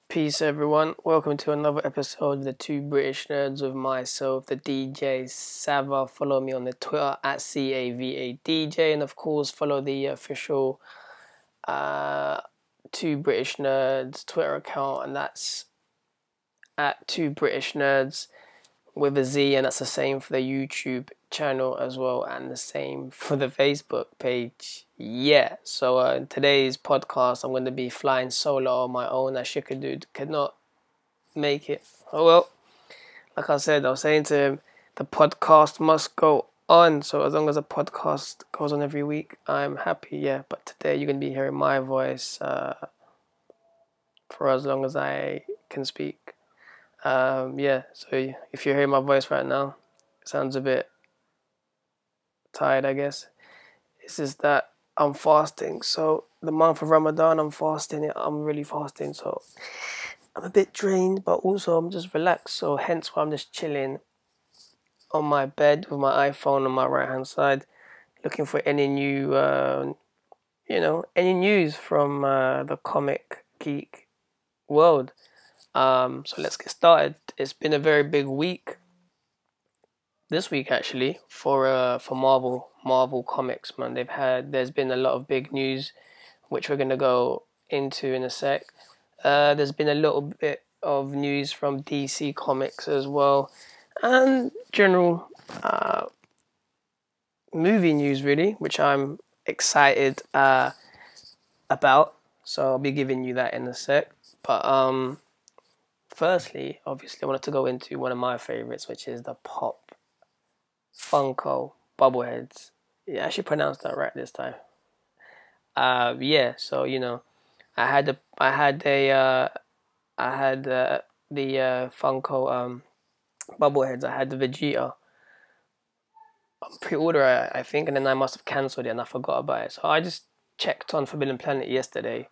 Peace, everyone. Welcome to another episode of the Two British Nerds with myself, the DJ Sava. Follow me on the Twitter at CAVADJ, and of course, follow the official Two British Nerds Twitter account, and that's at Two British Nerds with a Z, and that's the same for the YouTube channel as well, and the same for the Facebook page. Yeah, so in today's podcast, I'm going to be flying solo on my own. As Shikadude could not make it. Oh well, like I said, I was saying to him, the podcast must go on. So as long as a podcast goes on every week, I'm happy. Yeah, but today you're going to be hearing my voice for as long as I can speak. Yeah, so if you're hearing my voice right now, it sounds a bit tired, I guess. It's just that I'm fasting. So the month of Ramadan, I'm fasting. I'm really fasting. So I'm a bit drained, but also I'm just relaxed. So hence why I'm just chilling on my bed with my iPhone on my right hand side, looking for any new, any news from the comic geek world. So let's get started. It's been a very big week this week actually for Marvel Comics, man. There's been a lot of big news which we're gonna go into in a sec. There's been a little bit of news from DC Comics as well, and general movie news really, which I'm excited about. So I'll be giving you that in a sec. But firstly, obviously, I wanted to go into one of my favorites, which is the Pop Funko Bubbleheads. Yeah, I actually pronounced that right this time. Yeah. So I had the Funko Bubbleheads. I had the Vegeta on pre-order, I think, and then I must have cancelled it and I forgot about it. So I just checked on Forbidden Planet yesterday,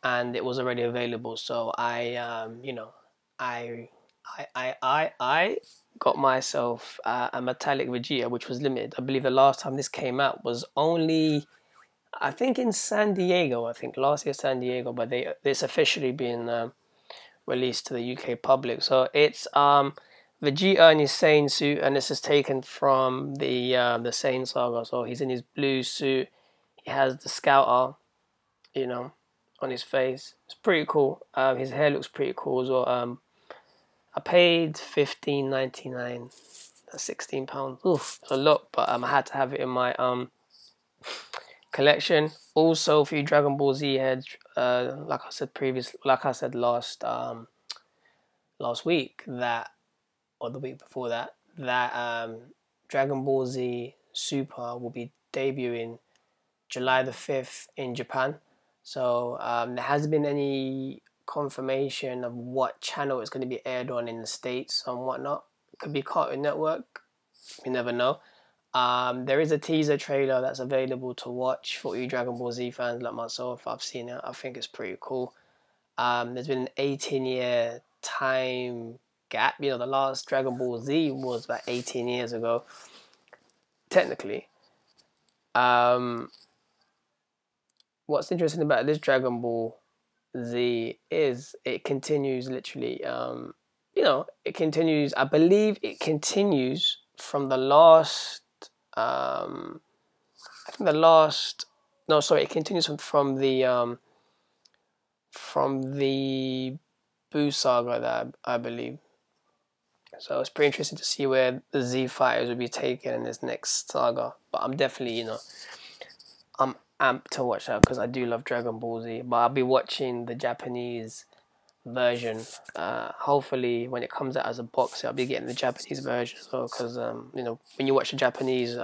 and it was already available. So I got myself a metallic Vegeta, which was limited. I believe the last time this came out was only, I think, in San Diego. I think last year San Diego, but it's officially been released to the UK public. So it's Vegeta in his Saiyan suit, and this is taken from the Saiyan saga. So he's in his blue suit. He has the scouter, on his face. It's pretty cool. His hair looks pretty cool as well. I paid $15.99. That's £16. Oof, it's a lot, but I had to have it in my collection. Also, for you Dragon Ball Z heads, like I said last week, that, or the week before that, Dragon Ball Z Super will be debuting July the 5th in Japan. So there hasn't been any confirmation of what channel it's going to be aired on in the States and whatnot. It could be Cartoon Network. You never know. There is a teaser trailer that's available to watch for you Dragon Ball Z fans like myself. I've seen it. I think it's pretty cool. There's been an 18-year time gap. The last Dragon Ball Z was about 18 years ago, technically. What's interesting about this Dragon Ball Z is it continues literally, it continues, I believe it continues from the last, it continues from the Boo saga, that I believe. So it's pretty interesting to see where the Z fighters will be taken in this next saga. But I'm definitely, I'm amped to watch that because I do love Dragon Ball Z. But I'll be watching the Japanese version. Hopefully, when it comes out as a box, I'll be getting the Japanese version as well. Because when you watch the Japanese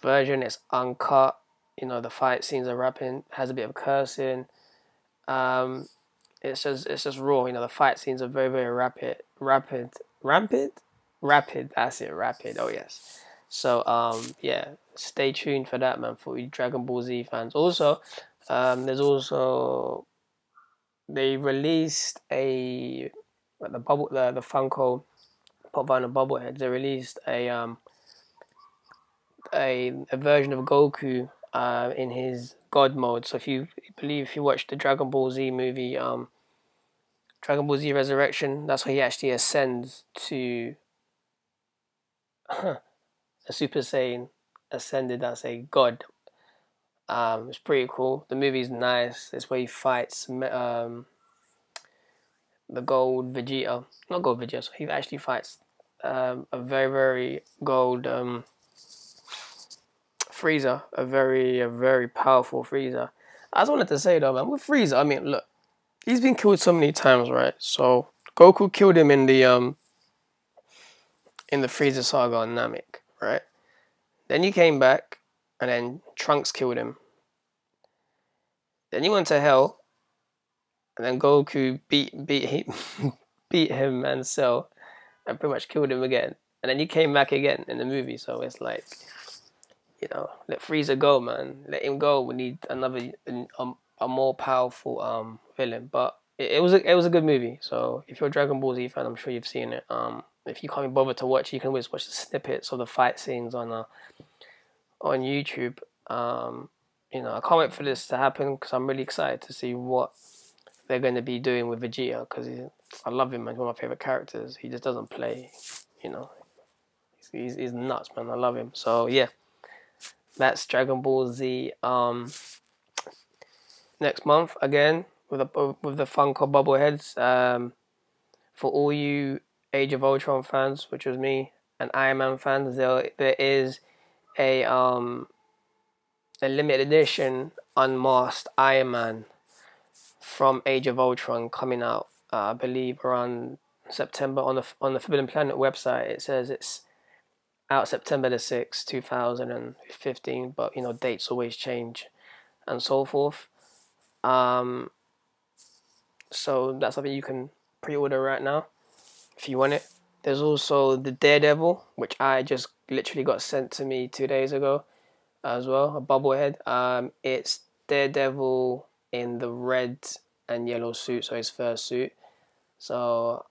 version, it's uncut. The fight scenes are rapping, has a bit of cursing. It's just raw. The fight scenes are very, very rapid. That's it, rapid. Oh yes. So yeah, stay tuned for that, man. For you Dragon Ball Z fans. Also, they released the Funko Pop Vinyl Bubbleheads. They released a version of Goku in his God mode. So if you watch the Dragon Ball Z movie, Dragon Ball Z Resurrection. That's where he actually ascends to a Super Saiyan ascended as a god. It's pretty cool. The movie's nice. It's where he fights the gold Vegeta. Not gold Vegeta. So he actually fights a very very gold Frieza. A very powerful Frieza. I just wanted to say though, man, with Frieza, I mean, look, he's been killed so many times, right? So Goku killed him in the Frieza saga on Namek, right? Then he came back, and then Trunks killed him. Then he went to hell, and then Goku beat him and Cell, and pretty much killed him again. And then he came back again in the movie. So it's like, you know, let Frieza go, man. Let him go. We need another a more powerful villain. But it was a good movie. So if you're a Dragon Ball Z fan, I'm sure you've seen it. If you can't be bothered to watch, you can always watch the snippets of the fight scenes on YouTube. You know, I can't wait for this to happen because I'm really excited to see what they're going to be doing with Vegeta, because I love him, man. He's one of my favorite characters. He just doesn't play, you know. He's nuts, man. I love him. So yeah, that's Dragon Ball Z. Next month again with the Funko Bubbleheads. For all you Age of Ultron fans, which was me, and Iron Man fans, there is a limited edition unmasked Iron Man from Age of Ultron coming out. I believe around September on the Forbidden Planet website. It says it's out September the 6th, 2015. But you know, dates always change and so forth. So that's something you can pre-order right now if you want it. There's also the Daredevil, which I just literally got sent to me 2 days ago as well, a bobblehead. It's Daredevil in the red and yellow suit, so his first suit. So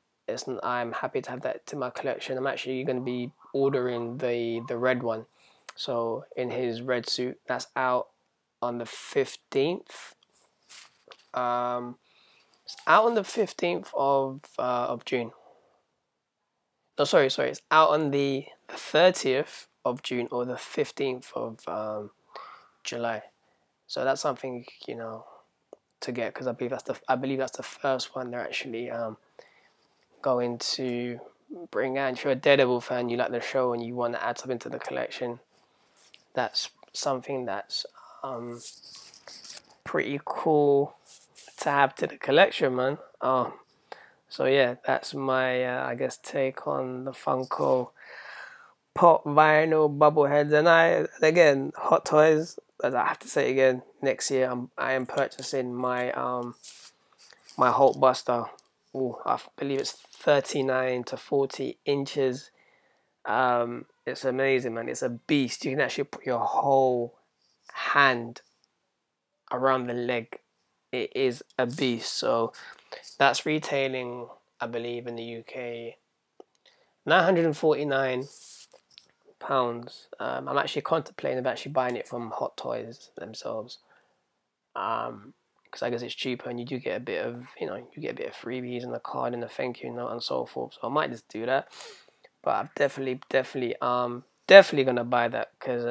I'm happy to have that to my collection. I'm actually going to be ordering the red one, so in his red suit. That's out on the 15th. It's out on the 15th of June. No, sorry. It's out on the 30th of June or the 15th of July. So that's something, you know, to get, because I believe that's the first one they're actually going to bring out. If you're a Daredevil fan, you like the show and you want to add something to the collection, that's something that's pretty cool to have to the collection, man. So yeah, that's my I guess take on the Funko Pop vinyl bubbleheads. And again, Hot Toys, as I have to say again, next year I am purchasing my my Hulkbuster. Ooh, I believe it's 39 to 40 inches. It's amazing, man. It's a beast. You can actually put your whole hand around the leg. It is a beast. So that's retailing, I believe, in the UK, £949. I'm actually contemplating of actually buying it from Hot Toys themselves, because I guess it's cheaper and you do get a bit of, you know, you get a bit of freebies and a card and a thank you note and so forth. So I might just do that. But I'm definitely gonna buy that, because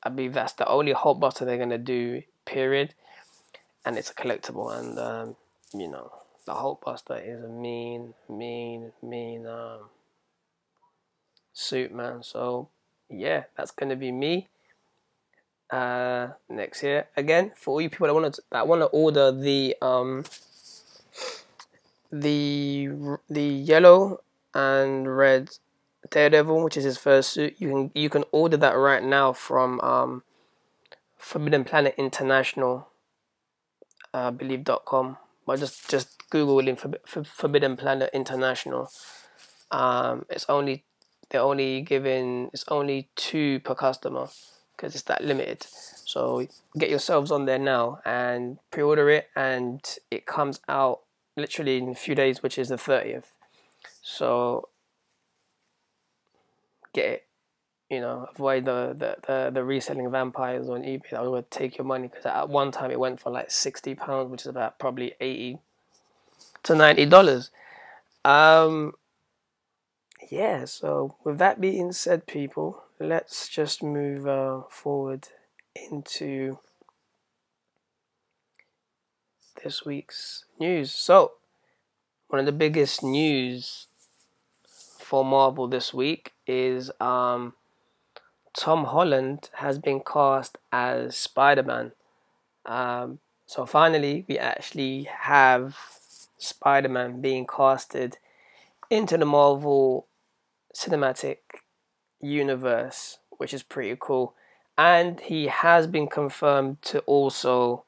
I believe that's the only Hulkbuster they're gonna do, period. And it's a collectible, and you know, the Hulkbuster is a mean suit, man. So yeah, that's gonna be me next year. Again, for all you people that want to order the yellow and red Daredevil, which is his first suit, you can order that right now from Forbidden Planet International, I believe .com. But just Google in Forbidden Planet International. It's only 2 per customer, because it's that limited. So get yourselves on there now and pre-order it, and it comes out literally in a few days, which is the 30th. So get it. You know, avoid the reselling vampires on eBay that would take your money, because at one time it went for like £60, which is about probably 80 to $90. Um, yeah. So with that being said, people, let's just move forward into this week's news. So one of the biggest news for Marvel this week is Tom Holland has been cast as Spider-Man. So finally, we actually have Spider-Man being casted into the Marvel Cinematic Universe, which is pretty cool. And he has been confirmed to also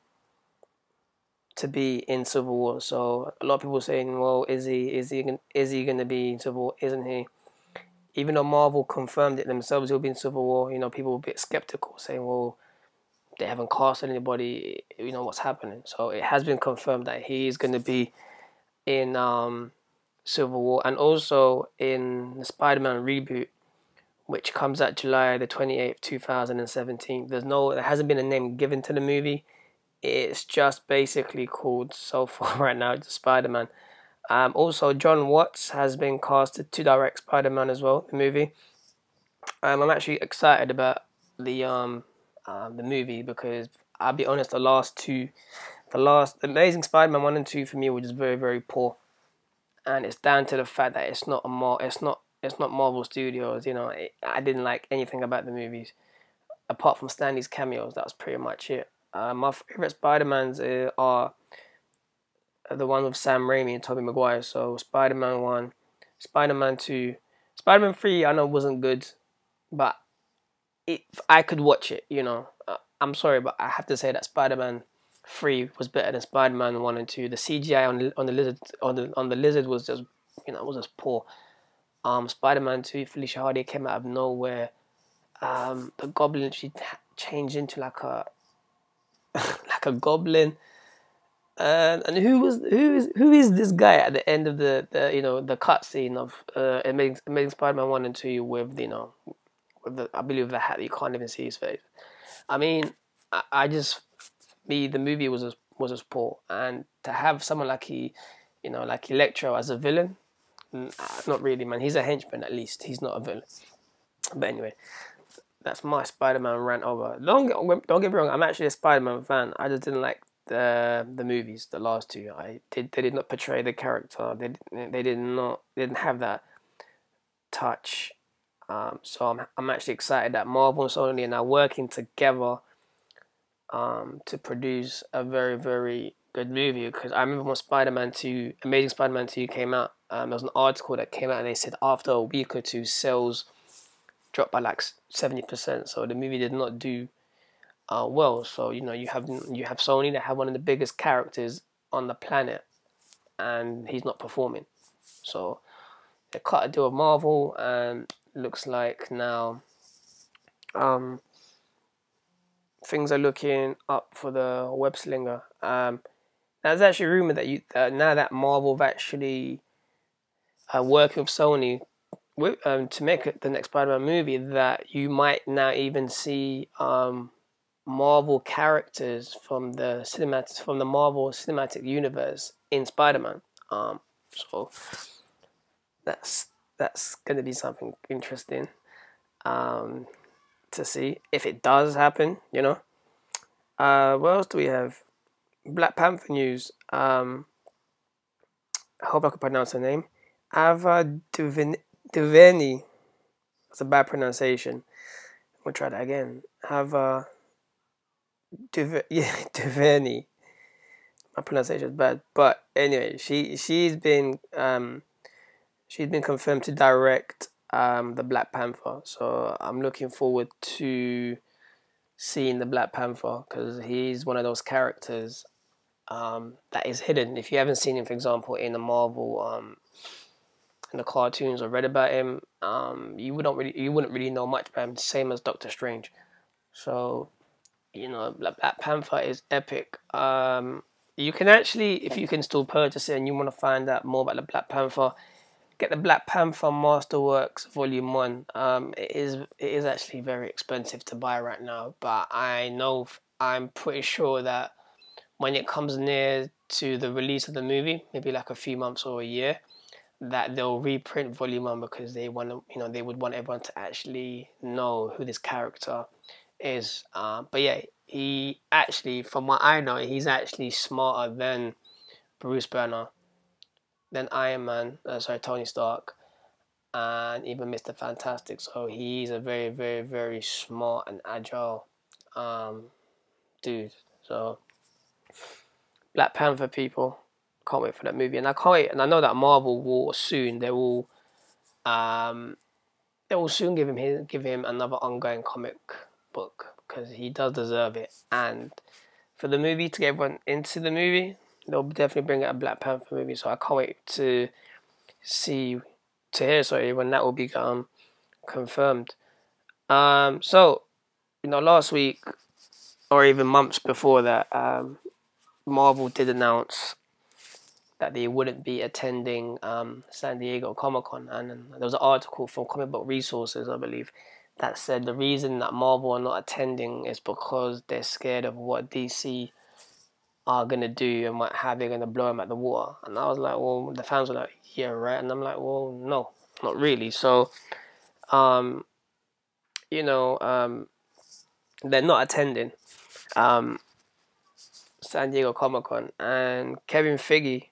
to be in Civil War. So a lot of people saying, well, is he going to be in Civil War? Isn't he? Even though Marvel confirmed it themselves, he'll be in Civil War. You know, people were a bit skeptical, saying, well, they haven't casted anybody. You know what's happening. So it has been confirmed that he is going to be in Civil War, and also in the Spider-Man reboot, which comes out July the 28th, 2017. There hasn't been a name given to the movie. It's just basically called so far right now, it's Spider-Man. Also, John Watts has been casted to direct Spider-Man as well, the movie. I'm actually excited about the movie because I'll be honest, the Amazing Spider-Man 1 and 2 for me were just very, very poor. And it's down to the fact that it's not Marvel Studios. You know, I didn't like anything about the movies apart from Stanley's cameos. That was pretty much it. My favorite Spider-Mans are the one with Sam Raimi and Tobey Maguire. So Spider-Man 1, Spider-Man 2, Spider-Man 3 I know wasn't good, but I could watch it, you know. I'm sorry, but I have to say that Spider-Man 3 was better than Spider-Man 1 and 2. The CGI on the lizard was just, you know, was just poor. Spider-Man 2, Felicia Hardy came out of nowhere. The Goblin, she changed into like a like a goblin. And who is this guy at the end of the you know, the cutscene of Amazing Spider-Man 1 and 2 with, you know, with the, I believe, the hat that you can't even see his face. I mean, the movie was just poor, and to have someone like like Electro as a villain, not really, man. He's a henchman at least. He's not a villain. But anyway, that's my Spider-Man rant over. Don't get me wrong. I'm actually a Spider-Man fan. I just didn't like the movies, the last two. They did not portray the character. They didn't have that touch. So I'm actually excited that Marvel and Sony are now working together to produce a very, very good movie. Because I remember when Amazing Spider-Man 2 came out, there was an article that came out and they said after a week or two, sales dropped by like 70%. So the movie did not do well. So, you know, you have Sony that have one of the biggest characters on the planet, and he's not performing. So they cut a deal with Marvel, and looks like now things are looking up for the web slinger. There's actually rumored that now that Marvel have actually working with Sony to make the next Spider-Man movie, that you might now even see Marvel characters from the Marvel Cinematic Universe in Spider-Man. So that's going to be something interesting to see if it does happen, you know. What else do we have? Black Panther news. I hope I can pronounce her name. Ava DuVernay. That's a bad pronunciation. We'll try that again. Ava DuVernay. My pronunciation is bad, but anyway, she's been confirmed to direct the Black Panther. So I'm looking forward to seeing the Black Panther, because he's one of those characters that is hidden. If you haven't seen him, for example, in the Marvel in the cartoons or read about him, you wouldn't really know much about him. Same as Doctor Strange. So, you know, Black Panther is epic. You can actually, if you can still purchase it and you want to find out more about the Black Panther, get the Black Panther Masterworks Volume 1. It is actually very expensive to buy right now, but I'm pretty sure that when it comes near to the release of the movie, maybe like a few months or a year, that they'll reprint Volume 1 because they want to, they would want everyone to actually know who this character is. But yeah, he actually, from what I know, he's actually smarter than Bruce Banner, than Iron Man, Tony Stark, and even Mr. Fantastic. So he's a very, very, very smart and agile dude. So Black Panther, people, can't wait for that movie, and I can't wait. And I know that Marvel will soon. They will soon give him another ongoing comic book because he does deserve it. And for the movie to get everyone into the movie, they'll definitely bring out a Black Panther movie. So I can't wait to hear when that will be confirmed. So last week or even months before that, Marvel did announce that they wouldn't be attending San Diego Comic-Con, and there was an article from Comic Book Resources, I believe, that said the reason that Marvel are not attending is because they're scared of what DC are gonna do and how they're gonna blow them at the water. And I was like, well, the fans were like, yeah, right. And I'm like, well, no, not really. So, they're not attending San Diego Comic-Con, and Kevin Feige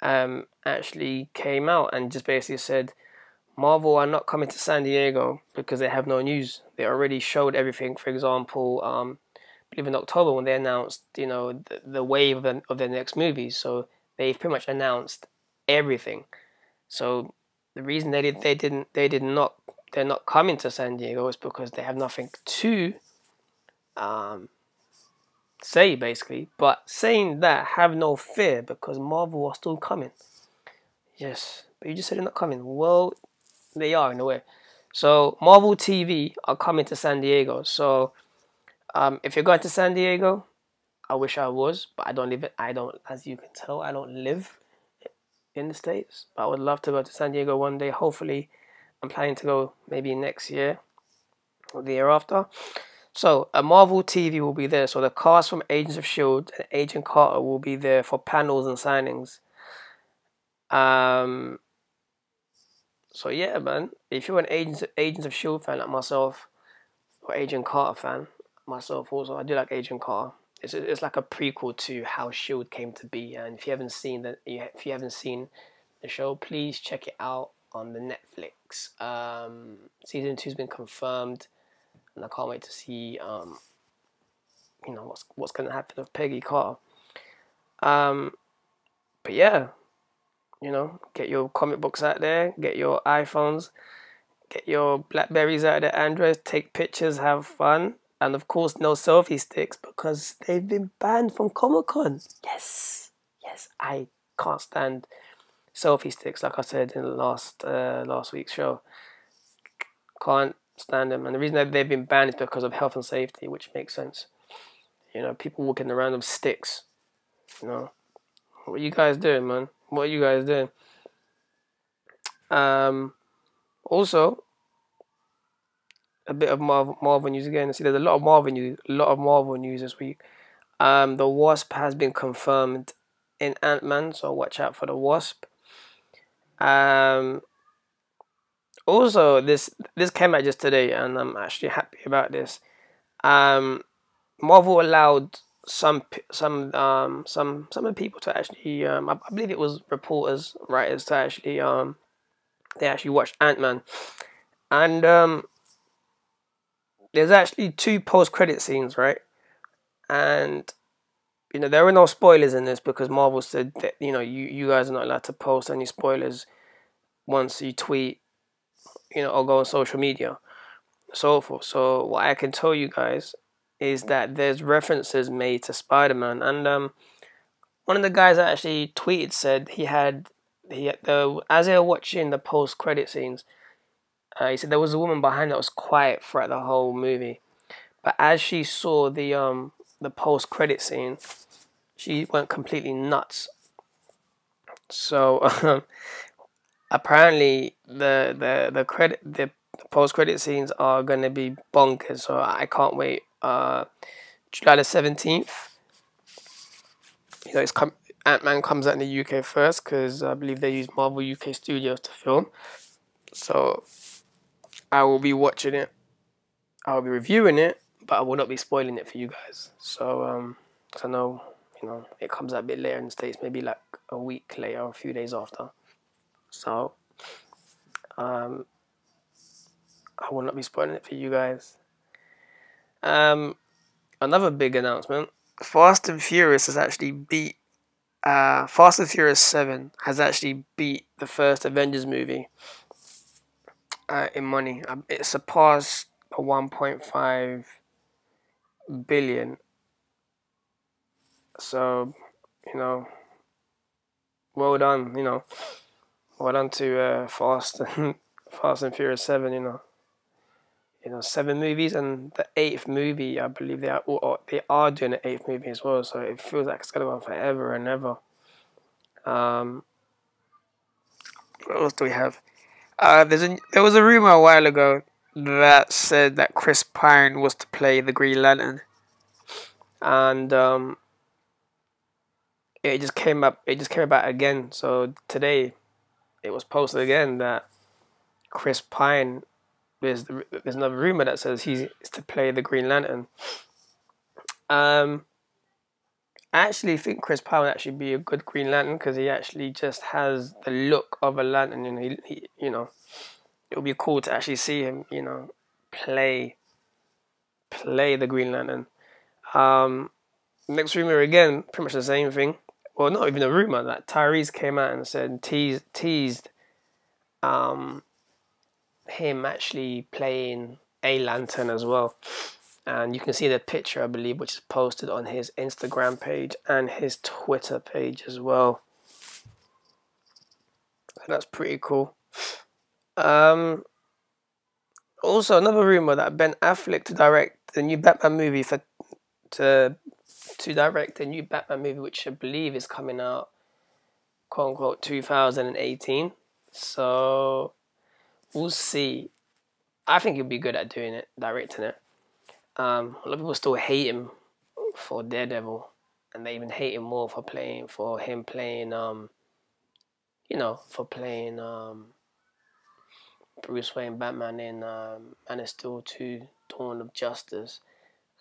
actually came out and just basically said Marvel are not coming to San Diego because they have no news. They already showed everything. For example, I believe in October when they announced, the wave of their next movies. So they've pretty much announced everything. So the reason they're not coming to San Diego is because they have nothing to say, basically. But saying that, have no fear because Marvel are still coming. Yes, but you just said they're not coming. Well, they are in a way. So Marvel TV are coming to San Diego. So if you're going to San Diego, I wish I was, but I don't live it. As you can tell, I don't live in the States. But I would love to go to San Diego one day. Hopefully, I'm planning to go maybe next year or the year after. So a Marvel TV will be there. So the cast from Agents of S.H.I.E.L.D. and Agent Carter will be there for panels and signings. So yeah, man. If you're an Agents of S.H.I.E.L.D. fan like myself, or Agent Carter fan myself also, I do like Agent Carter. It's like a prequel to how S.H.I.E.L.D. came to be. And if you haven't seen the show, please check it out on the Netflix. Season 2's been confirmed, and I can't wait to see what's going to happen with Peggy Carter. But yeah, get your comic books out there, get your iPhones, get your Blackberries out there, Androids, take pictures, have fun, and of course no selfie sticks because they've been banned from Comic-Con. Yes, I can't stand selfie sticks, like I said in the last week's show. Can't stand them, and the reason that they've been banned is because of health and safety, which makes sense. People walking around with sticks. What are you guys doing, man? What are you guys doing? Also, a bit of Marvel news again. See, there's a lot of Marvel news this week. The Wasp has been confirmed in Ant-Man, so watch out for the Wasp. Also, this came out just today, and I'm actually happy about this. Marvel allowed some of the people to actually, I believe it was reporters, writers, to actually they actually watched Ant-Man, and there's actually 2 post-credit scenes, right? And there were no spoilers in this because Marvel said that you guys are not allowed to post any spoilers once you tweet, or go on social media, so forth. So what I can tell you guys is that there's references made to Spider-Man, and one of the guys that actually tweeted said as they were watching the post-credit scenes, he said there was a woman behind that was quiet throughout the whole movie, but as she saw the post-credit scene, she went completely nuts. So apparently the post-credit scenes are gonna be bonkers. So I can't wait July the 17th. You know, Ant-Man comes out in the UK first because I believe they use Marvel UK Studios to film. So I will be watching it. I will be reviewing it, but I will not be spoiling it for you guys. So 'cause I know, you know, it comes out a bit later in the States, maybe like a week later or a few days after. So I will not be spoiling it for you guys. Another big announcement: Fast and Furious has actually beat. Fast and Furious 7 has actually beat the first Avengers movie in money. It surpassed the 1.5 billion. So, you know, well done. You know, well done to Fast and Furious 7. You know, 7 movies, and the 8th movie, I believe they are doing the 8th movie as well. So it feels like it's gonna go on forever and ever. What else do we have? There was a rumor a while ago that said that Chris Pine was to play the Green Lantern, and it just came up. It just came about again. So today, it was posted again that Chris Pine. There's another rumor that says he's to play the Green Lantern. I actually think Chris Pine would actually be a good Green Lantern because he actually just has the look of a lantern, and you know, it would be cool to actually see him, you know, play the Green Lantern. Next rumor again, pretty much the same thing. Well, not even a rumor. That Tyrese came out and said teased him actually playing a lantern as well. And you can see the picture, I believe, which is posted on his Instagram page and his Twitter page as well. So that's pretty cool. Also, another rumor that Ben Affleck to direct the new Batman movie to direct a new Batman movie, which I believe is coming out, quote unquote, 2018. So we'll see. I think he'll be good at doing it, directing it. A lot of people still hate him for Daredevil, and they even hate him more for him playing you know, for playing Bruce Wayne Batman in Man of Steel 2 Dawn of Justice.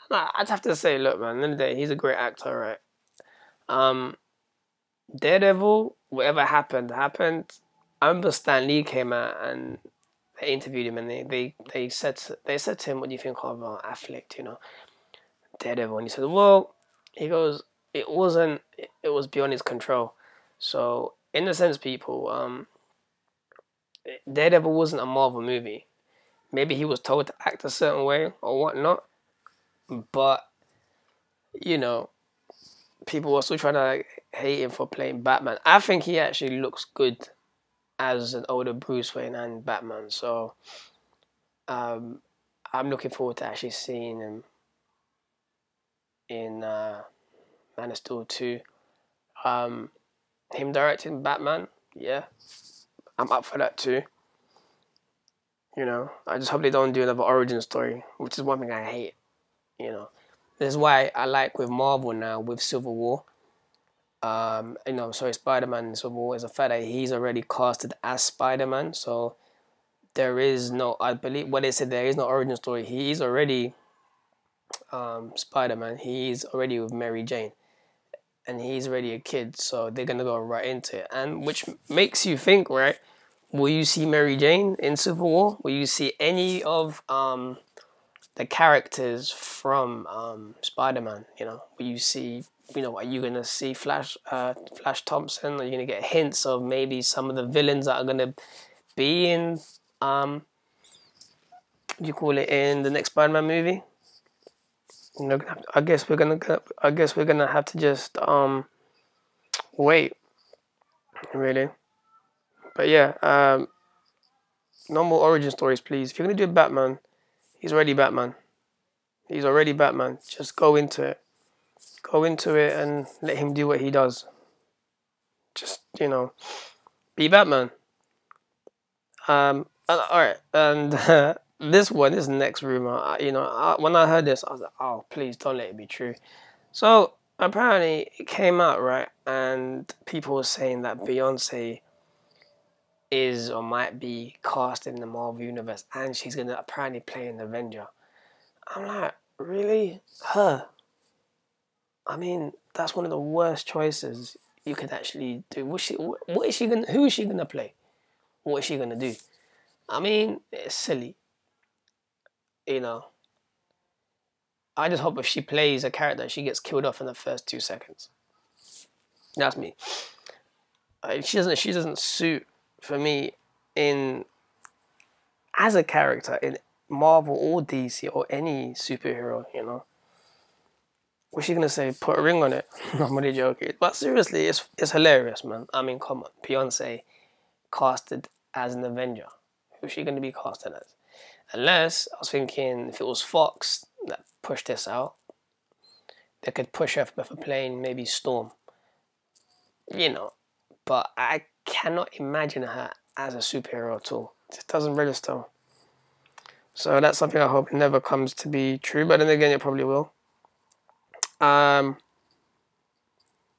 And I'd have to say, look, man, at the end of the day, he's a great actor, right? Daredevil, whatever happened. I remember Stan Lee came out and they interviewed him, and they said to him, "What do you think of Affleck? You know, Daredevil?" And he said, "Well," he goes, "It was beyond his control." So in a sense, people, Daredevil wasn't a Marvel movie. Maybe he was told to act a certain way or whatnot, but you know, people were still trying to hate him for playing Batman. I think he actually looks good as an older Bruce Wayne and Batman. So I'm looking forward to actually seeing him in Man of Steel 2. Him directing Batman, yeah, I'm up for that too. You know, I just hope they don't do another origin story, which is one thing I hate. You know, this is why I like with Marvel now with Civil War. You know, sorry, Spider-Man in Civil War is the fact that he's already casted as Spider-Man. So there is no, I believe what they said, there is no origin story. He's already Spider-Man. He's already with Mary Jane, and he's already a kid. So they're gonna go right into it, and which makes you think, right? Will you see Mary Jane in Civil War? Will you see any of the characters from Spider-Man? You know, will you see? You know, are you gonna see Flash Thompson? Are you gonna get hints of maybe some of the villains that are gonna be in you call it, in the next Spider-Man movie? You know, I guess we're gonna have to just wait, really. But yeah, no more origin stories, please. If you're gonna do Batman, he's already Batman. He's already Batman. Just go into it. Go into it and let him do what he does. Just, you know, be Batman. Alright, and this next rumor, when I heard this, I was like, oh, please don't let it be true. So apparently it came out, right, and people were saying that Beyonce is or might be cast in the Marvel universe, and she's gonna apparently play an Avenger. I'm like, really, her? I mean, that's one of the worst choices you could actually do. What is she gonna? Who is she gonna play? What is she gonna do? I mean, it's silly, you know. I just hope if she plays a character, she gets killed off in the first 2 seconds. That's me. She doesn't. She doesn't suit for me in as a character in Marvel or DC or any superhero. What's she gonna say? Put a ring on it? I'm really joking. But seriously, it's hilarious, man. I mean, come on, Beyonce casted as an Avenger. Who's she gonna be casted as? Unless I was thinking if it was Fox that pushed this out, they could push her for playing maybe Storm. But I cannot imagine her as a superhero at all. It just doesn't register. So that's something I hope never comes to be true. But then again, it probably will.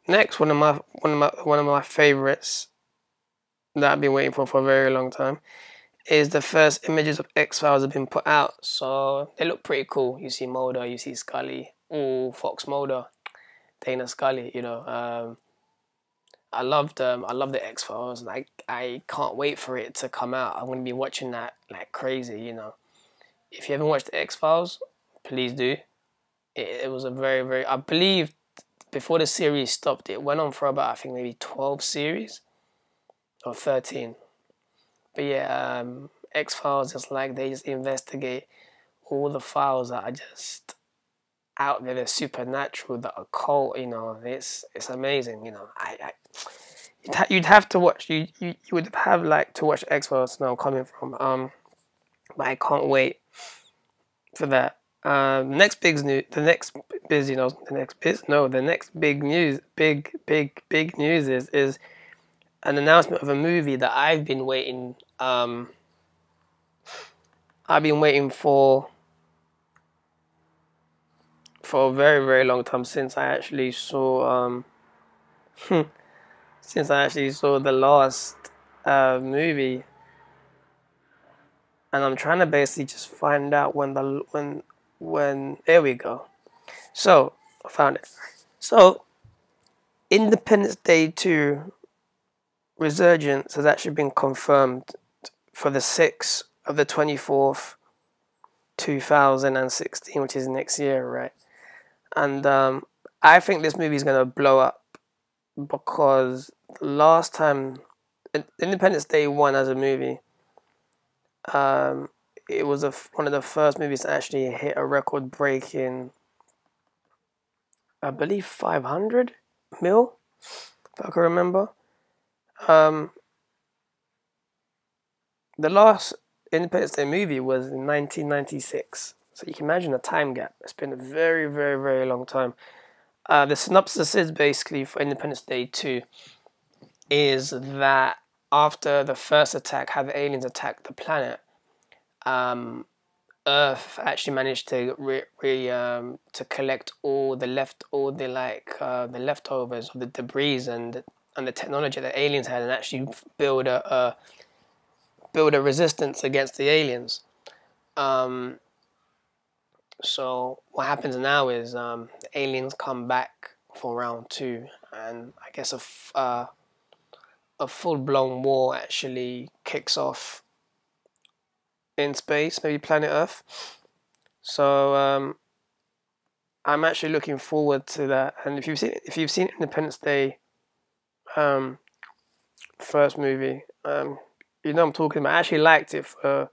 Next, one of my favorites that I've been waiting for a very long time is the first images of X-Files have been put out. So they look pretty cool. You see Mulder, you see Scully. Ooh, Fox Mulder, Dana Scully. I love the X-Files, and I can't wait for it to come out. I'm gonna be watching that like crazy. If you haven't watched the X-Files, please do. It was a very, very, I believe before the series stopped, it went on for about, I think, maybe 12 series or 13. But yeah, X-Files is like they just investigate all the files that are just out there. They're supernatural, that are occult. It's amazing. You'd have to watch. You would have like to watch X-Files. Now coming from but I can't wait for that. The next big news is an announcement of a movie that I've been waiting. I've been waiting for a very, very long time since I actually saw the last movie, and I'm trying to basically just find out when there we go. So I found it. So Independence Day 2 Resurgence has actually been confirmed for the 6th of the 24th, 2016, which is next year, right? And I think this movie is gonna blow up because last time Independence Day 1 as a movie, it was one of the first movies to actually hit a record-breaking, I believe, 500 mil, if I can remember. The last Independence Day movie was in 1996, so you can imagine the time gap. It's been a very, very, very long time. The synopsis is basically for Independence Day 2 is that after the first attack, how the aliens attacked the planet, Earth actually managed to to collect all the leftovers of the debris and the technology that aliens had, and actually build a resistance against the aliens. So what happens now is the aliens come back for round 2, and I guess a full-blown war actually kicks off in space, maybe planet Earth. So I'm actually looking forward to that. And if you've seen Independence Day, first movie, I'm talking about. I actually liked it for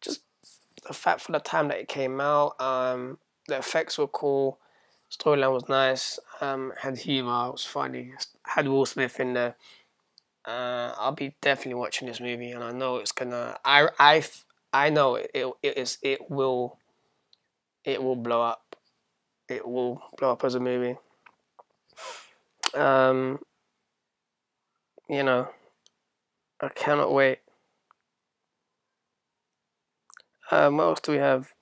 just the fact for the time that it came out. The effects were cool, storyline was nice, had humor, it was funny, had Will Smith in there. I'll be definitely watching this movie, and I know it's gonna. I know it will blow up. It will blow up as a movie. I cannot wait. What else do we have?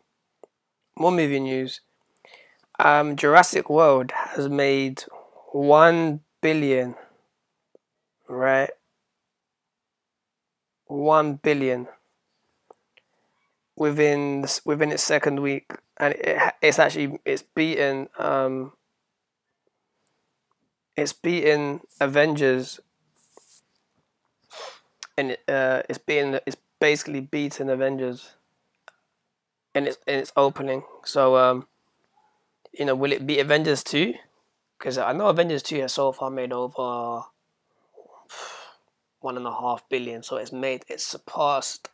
More movie news. Jurassic World has made 1 billion, right? 1 billion within its second week, and it's beaten Avengers, and it's basically beaten Avengers in its opening. So will it beat Avengers 2? Because I know Avengers 2 has so far made over 1.5 billion, so it's surpassed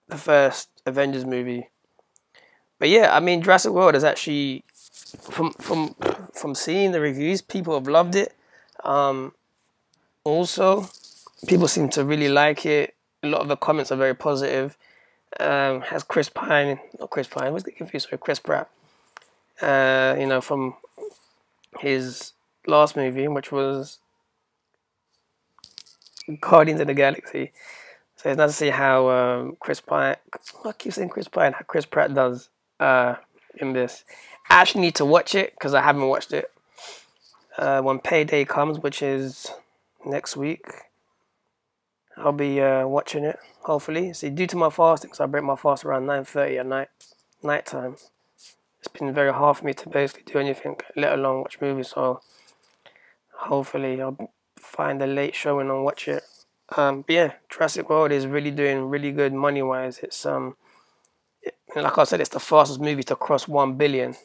the first Avengers movie. But yeah, I mean, Jurassic World is actually, from seeing the reviews, people have loved it. Also, people seem to really like it. A lot of the comments are very positive. Has Chris Pine, not Chris Pine, what's the confused? Sorry, Chris Pratt. From his last movie, which was Guardians of the Galaxy. So it's nice to see how Chris Pine, I keep saying Chris Pine, how Chris Pratt does in this. I actually need to watch it because I haven't watched it. When payday comes, which is next week, I'll be watching it, hopefully. See, due to my fasting, because I break my fast around 9:30 at night time, it's been very hard for me to basically do anything, let alone watch movies. So hopefully I'll find a late showing and watch it. But yeah, Jurassic World is really doing really good money-wise. It's like I said, it's the fastest movie to cross 1 billion,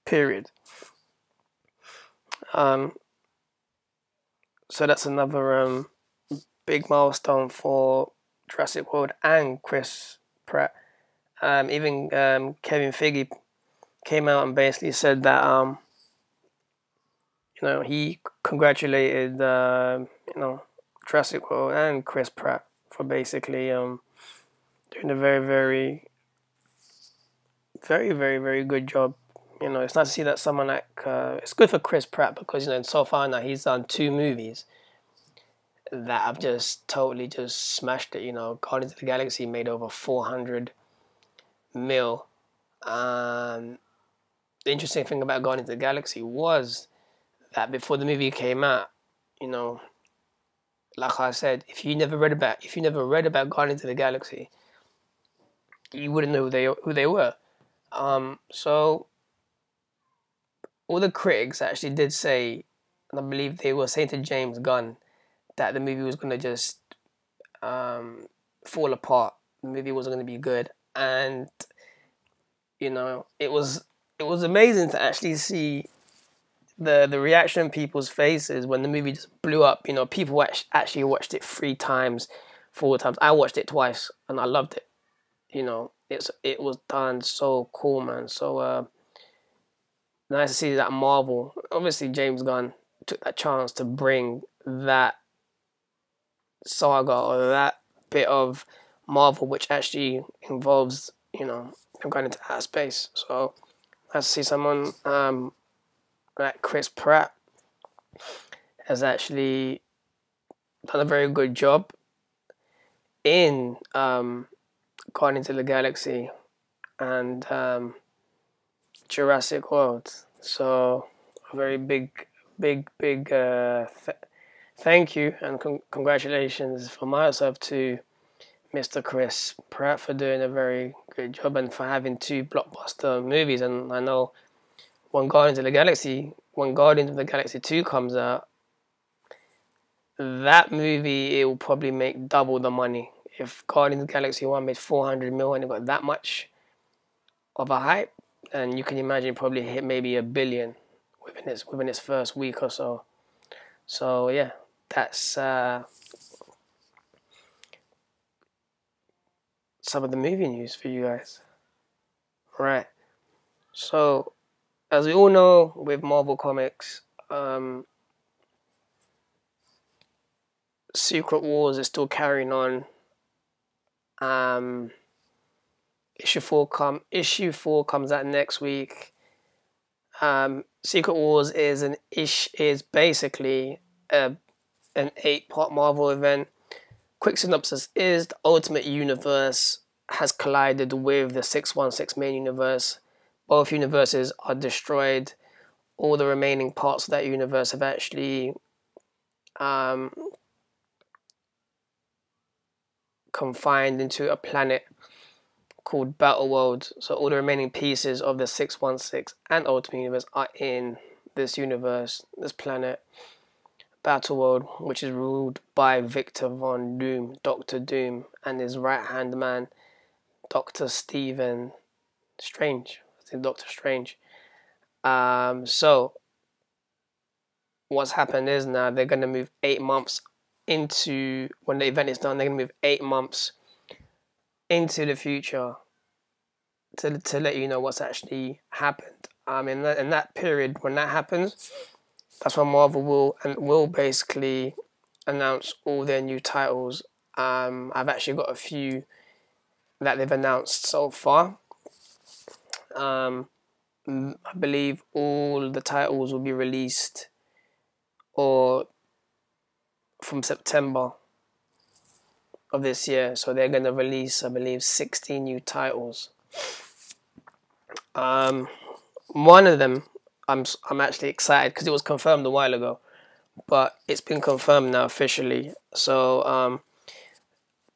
period. So that's another big milestone for Jurassic World and Chris Pratt. Even Kevin Feige came out and basically said that he congratulated Jurassic World and Chris Pratt for basically doing a very, very, very, very, very good job. It's nice to see that someone like it's good for Chris Pratt because so far now he's done 2 movies that have just totally just smashed it. Guardians of the Galaxy made over 400 mil. The interesting thing about Guardians of the Galaxy was that before the movie came out, like I said, if you never read about Guardians of the Galaxy, you wouldn't know who they were. So all the critics actually did say, and I believe they were saying to James Gunn that the movie was going to just fall apart. The movie wasn't going to be good, and it was amazing to actually see the reaction on people's faces when the movie just blew up. People actually watched it 3 times, 4 times. I watched it twice, and I loved it. It was done so cool, man. So nice to see that Marvel. Obviously, James Gunn took that chance to bring that saga or that bit of Marvel, which actually involves, going into outer space. So nice to see someone like Chris Pratt has actually done a very good job in Guardians of the Galaxy and Jurassic World. So a very big thank you and congratulations from myself to Mr. Chris Pratt for doing a very good job and for having 2 blockbuster movies. And I know when Guardians of the Galaxy 2 comes out, that movie, it will probably make double the money. If Guardians of the Galaxy 1 made 400 mil and it got that much of a hype, and you can imagine probably hit maybe 1 billion within its first week or so. So yeah, that's some of the movie news for you guys. Right. So as we all know, with Marvel Comics, Secret Wars is still carrying on. Issue 4 comes out next week. Secret Wars is basically an 8-part Marvel event quick synopsis is the Ultimate Universe has collided with the 616 main universe. Both universes are destroyed. All the remaining parts of that universe have actually confined into a planet called Battle World. So all the remaining pieces of the 616 and Ultimate Universe are in this universe, this planet, Battle World, which is ruled by Victor Von Doom, Doctor Doom, and his right-hand man, Doctor Stephen Strange. I think Doctor Strange. So what's happened is now they're going to move 8 months into, when the event is done, they're going to move 8 months into the future to let you know what's actually happened. In that period, when that happens, that's when Marvel will basically announce all their new titles. I've actually got a few that they've announced so far. I believe all the titles will be released or from September of this year. So they're going to release, I believe, 16 new titles. One of them, I'm actually excited because it was confirmed a while ago, but it's been confirmed now officially. So,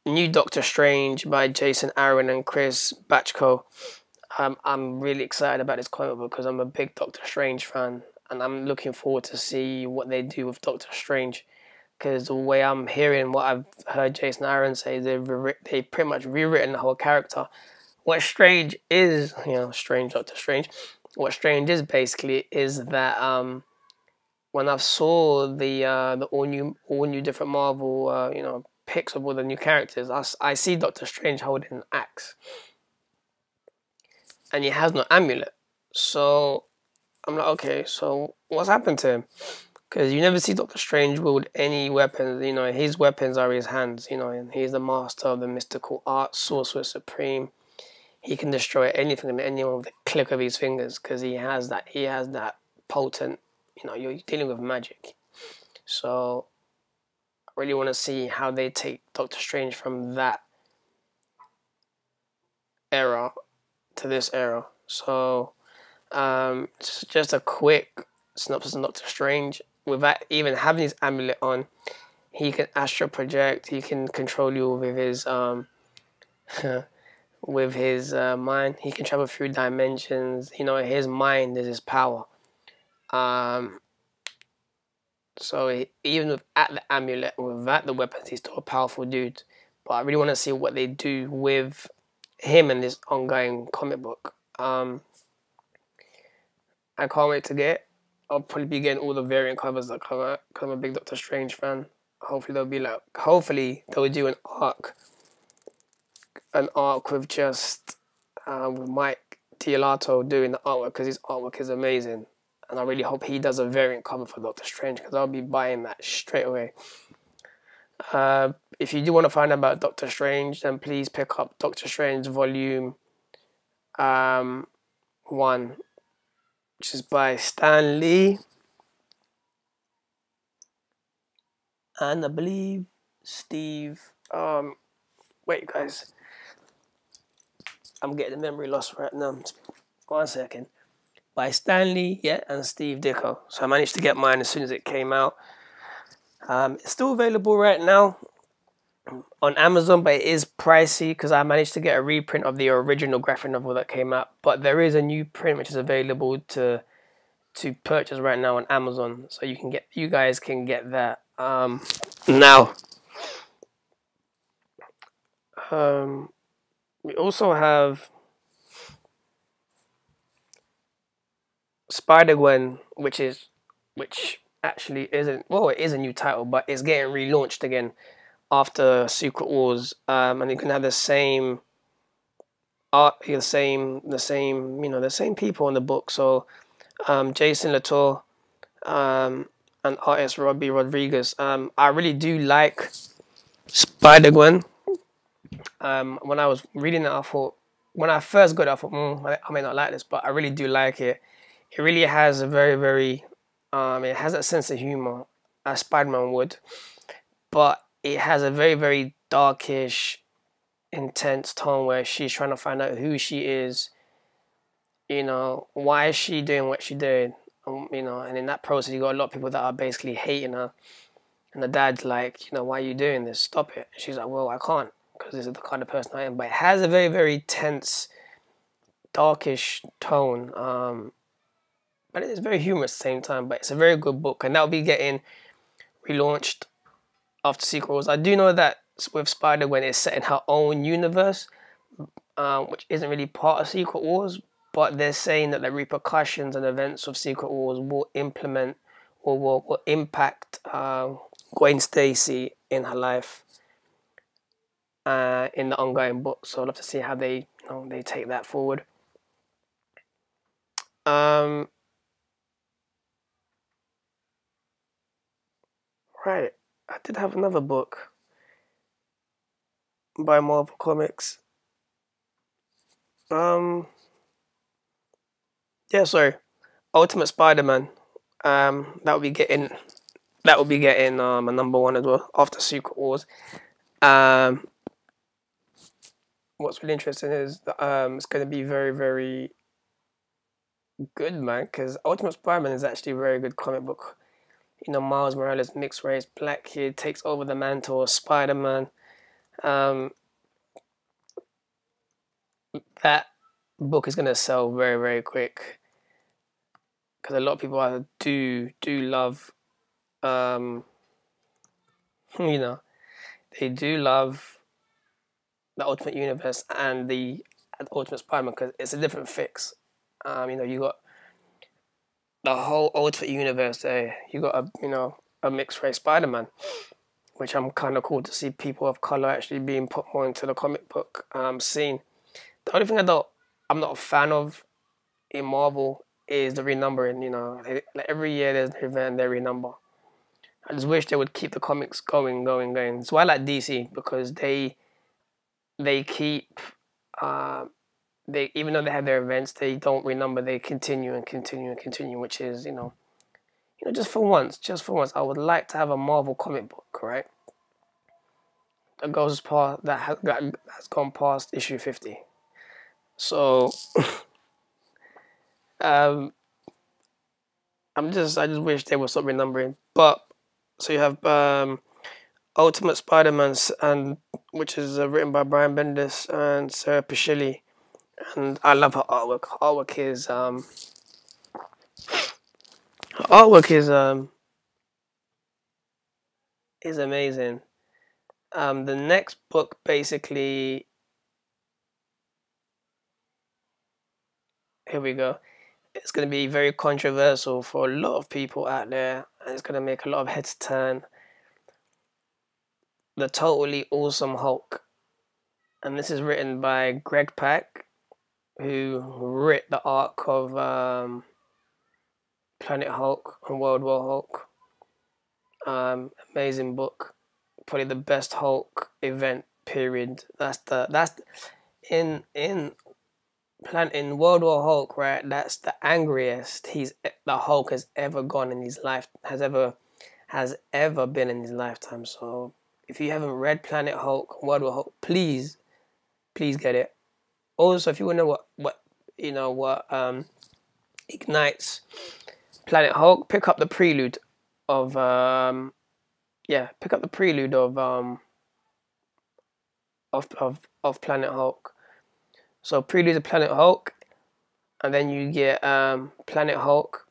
new Doctor Strange by Jason Aaron and Chris Bachko. I'm really excited about this comic book because I'm a big Doctor Strange fan, and I'm looking forward to see what they do with Doctor Strange. Because the way I'm hearing what I've heard Jason Aaron say, they've pretty much rewritten the whole character. What Strange is, Strange, Doctor Strange. What Strange is basically is that when I saw the all new different Marvel pics of all the new characters, I see Doctor Strange holding an axe, and he has no amulet. So I'm like, okay, so what's happened to him? Because you never see Doctor Strange wield any weapons. His weapons are his hands. And he's the master of the mystical art, Sorcerer Supreme. He can destroy anything and anyone with the click of his fingers because he has that potent, you're dealing with magic. So I really want to see how they take Doctor Strange from that era to this era. So just a quick synopsis of Doctor Strange. Without even having his amulet on, he can astral project, he can control you with his with his mind. He can travel through dimensions. His mind is his power. So even without the amulet, without the weapons, he's still a powerful dude. But I really want to see what they do with him in this ongoing comic book. I can't wait to get it. I'll probably be getting all the variant covers that come out because I'm a big Doctor Strange fan. Hopefully they'll do an arc with just with Mike Dialato doing the artwork because his artwork is amazing, and I really hope he does a variant cover for Doctor Strange because I'll be buying that straight away. If you do want to find out about Doctor Strange, then please pick up Doctor Strange Volume 1, which is by Stan Lee, and I believe Steve. Wait, guys. I'm getting the memory loss right now. 1 second. By Stan Lee, and Steve Ditko. So I managed to get mine as soon as it came out. It's still available right now on Amazon, but it is pricey because I managed to get a reprint of the original graphic novel that came out. But there is a new print which is available to purchase right now on Amazon, so you guys can get that. Now, we also have Spider-Gwen, which actually isn't, well, it is a new title, but it's getting relaunched again after Secret Wars, and you can have the same art, the same people in the book. So Jason Latour and artist Robbie Rodriguez. I really do like Spider-Gwen. When I was reading it, when I first got it, I thought, I may not like this, but I really do like it. It really has a very, very, it has that sense of humor as Spider-Man would, but it has a very, very darkish, intense tone where she's trying to find out who she is, why is she doing what she did, and in that process, you got a lot of people that are basically hating her. And the dad's like, why are you doing this? Stop it. She's like, well, I can't because this is the kind of person I am. But it has a very, very tense, darkish tone. But it's very humorous at the same time. But it's a very good book. And that'll be getting relaunched after Secret Wars. I do know that with Spider-Gwen, it's set in her own universe, which isn't really part of Secret Wars. But they're saying that the repercussions and events of Secret Wars will implement or will impact Gwen Stacy in her life in the ongoing book. So I'll have to see how they they take that forward. Right, I did have another book by Marvel Comics. Yeah, sorry, Ultimate Spider-Man. That will be getting a number one as well after Secret Wars. What's really interesting is that it's going to be very, very good, man, because Ultimate Spider-Man is actually a very good comic book. Miles Morales, mixed race, black kid, takes over the mantle of Spider-Man. That book is going to sell very, very quick because a lot of people do love, they do love the Ultimate Universe and the Ultimate Spider-Man because it's a different fix. You got the whole Ultimate Universe there. You got a mixed race Spider-Man, which I'm kind of cool to see people of color actually being put more into the comic book scene. The only thing I'm not a fan of in Marvel is the renumbering. Like every year there's an event, they renumber. I just wish they would keep the comics going. That's why I like DC because they keep they, even though they have their events, they don't renumber. They continue and continue and continue, which is just for once, I would like to have a Marvel comic book, right? That goes past that's gone past issue 50. So I just wish they would stop renumbering. But so you have Ultimate Spider-Man, and which is written by Brian Bendis and Sarah Pichelli, and I love her artwork. Her artwork is amazing. The next book basically, here we go. It's going to be very controversial for a lot of people out there, and it's going to make a lot of heads turn. The Totally Awesome Hulk, and this is written by Greg Pak, who wrote the arc of Planet Hulk and World War Hulk. Amazing book, probably the best Hulk event. Period. That's in World War Hulk, right? That's the angriest the Hulk has ever gone in his life, has ever been in his lifetime. So if you haven't read Planet Hulk, World War Hulk, please get it. Also, if you want to know what ignites Planet Hulk, pick up the prelude of of Planet Hulk. So prelude to Planet Hulk, and then you get Planet Hulk,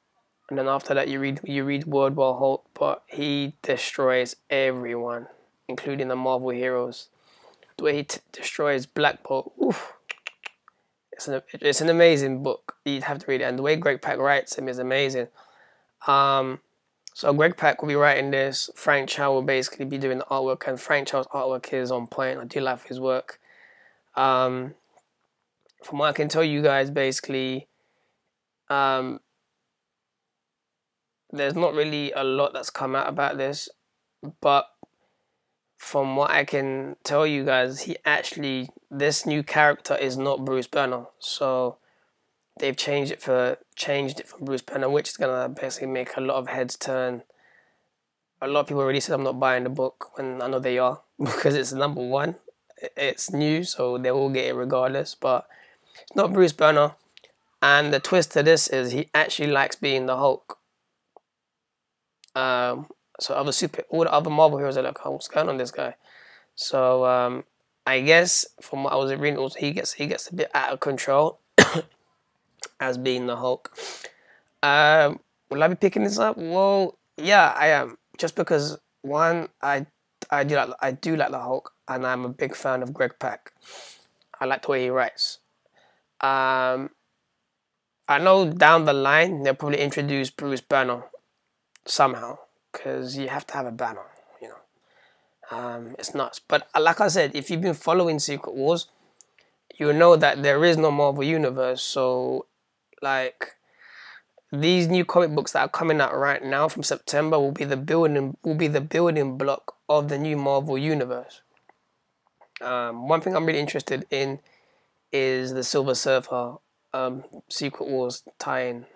and then after that you read World War Hulk, but he destroys everyone, including the Marvel heroes. The way he destroys Black Bolt, oof. It's an amazing book. You'd have to read it, and the way Greg Pak writes him is amazing. So Greg Pak will be writing this. Frank Chow will basically be doing the artwork, and Frank Chow's artwork is on point. I do love his work. From what I can tell you guys, basically, there's not really a lot that's come out about this, but from what I can tell you guys, this new character is not Bruce Banner. So they've changed it from Bruce Banner, which is gonna basically make a lot of heads turn. a lot of people already said I'm not buying the book when I know they are because it's number one. It's new, so they will get it regardless. But it's not Bruce Banner. And the twist to this is he actually likes being the Hulk. So all the other Marvel heroes are like, oh, what's going on with this guy? So I guess from what I was reading, also he gets a bit out of control as being the Hulk. Will I be picking this up? Well, yeah, I am. Just because one, I do like the Hulk, and I'm a big fan of Greg Pak. I like the way he writes. I know down the line they'll probably introduce Bruce Banner somehow, because you have to have a banner, you know. It's nuts. But like I said, if you've been following Secret Wars, you know that there is no Marvel Universe. So, like, these new comic books that are coming out right now from September will be the building block of the new Marvel Universe. One thing I'm really interested in is the Silver Surfer Secret Wars tie-in.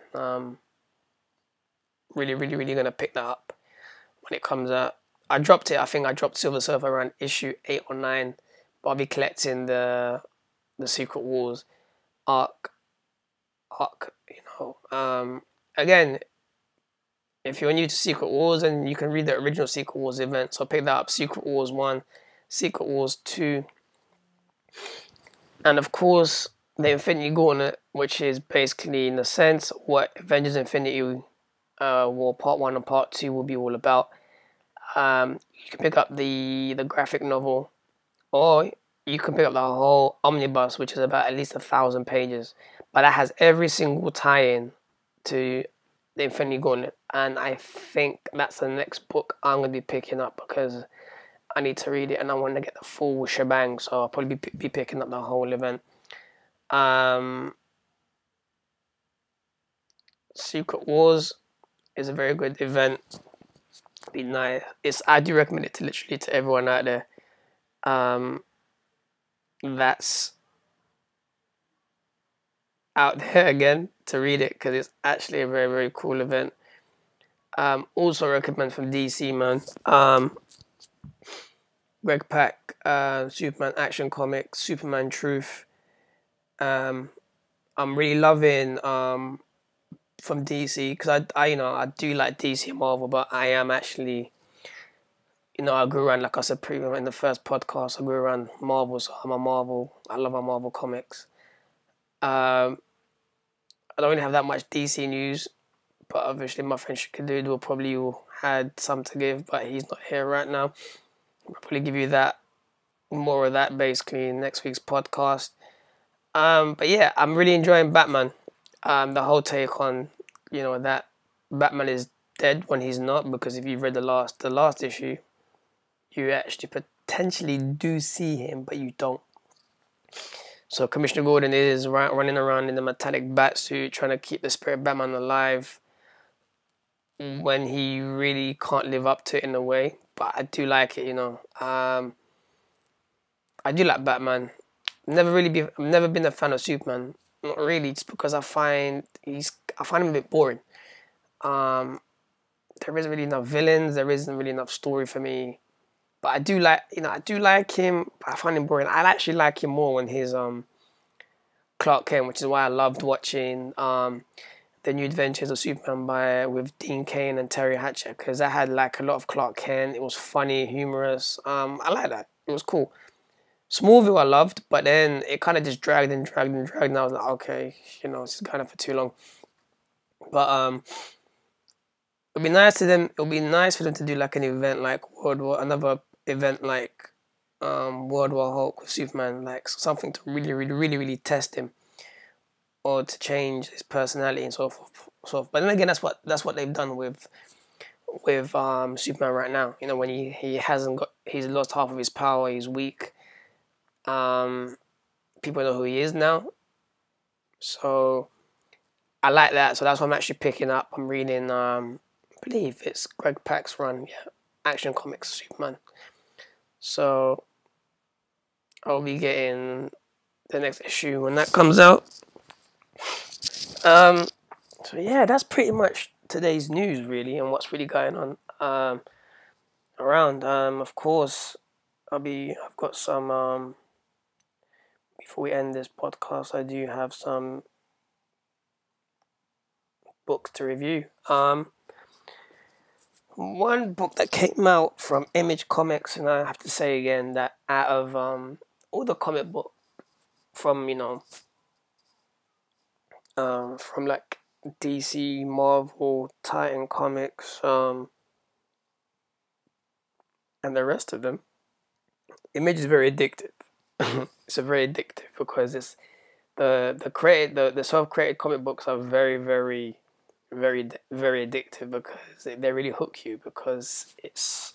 Really gonna pick that up when it comes out. I think I dropped Silver Surfer around issue 8 or 9, but I'll be collecting the Secret Wars arc, you know. Again, if you're new to Secret Wars, then you can read the original Secret Wars event. So pick that up: Secret Wars 1, Secret Wars 2, and of course the Infinity Gauntlet, which is basically, in a sense, what Avengers Infinity War Part 1 and Part 2 will be all about. You can pick up the graphic novel, or you can pick up the whole omnibus, which is about at least 1,000 pages. But that has every single tie-in to the Infinity Gauntlet, and I think that's the next book I'm going to be picking up because I need to read it and I want to get the full shebang, so I'll probably be picking up the whole event. Secret Wars is a very good event. Be nice. I do recommend it to everyone out there. That's out there again to read it because it's actually a very, very cool event. Also recommend from DC, man. Greg Pak, Superman Action Comics, Superman Truth. I'm really loving from DC because I do like DC and Marvel, but I am actually, I grew around, like I said previously in the first podcast, I grew around Marvel, so I love my Marvel comics. I don't really have that much DC news, but obviously my friend Shikadude will probably had some to give, but he's not here right now. I'll probably give you more of that basically in next week's podcast. But yeah, I'm really enjoying Batman. The whole take on, that Batman is dead when he's not, because if you've read the last issue, you actually potentially do see him, but you don't. So Commissioner Gordon is running around in the metallic bat suit trying to keep the spirit of Batman alive when he really can't live up to it in a way. But I do like it, I do like Batman. I've never been a fan of Superman. Not really, just because I find him a bit boring. There isn't really enough villains. There isn't really enough story for me. But I do like him. But I find him boring. I actually like him more when he's Clark Kent, which is why I loved watching the New Adventures of Superman with Dean Cain and Terry Hatcher, because I had like a lot of Clark Kent. It was funny, humorous. I like that. It was cool. Smallville I loved, but then it kind of just dragged and I was like, okay, it's just going on for too long. But it'll be nice for them to do like an event like another event like World War Hulk with Superman, like something to really test him, or to change his personality and so forth. But then again, that's what they've done with Superman right now. When he's lost half of his power, he's weak. People know who he is now, so I like that. So that's what I'm actually picking up. I'm reading, I believe it's Greg Pak's run, Action Comics Superman. So I'll be getting the next issue when that comes out. So yeah, that's pretty much today's news really, and what's really going on. around. Of course, I've got some. Before we end this podcast, I do have some books to review. One book that came out from Image Comics, and I have to say again that out of all the comic book from from like DC, Marvel, Titan Comics, and the rest of them, Image is very addictive. It's a very addictive because it's the self-created comic books are very addictive because they really hook you because it's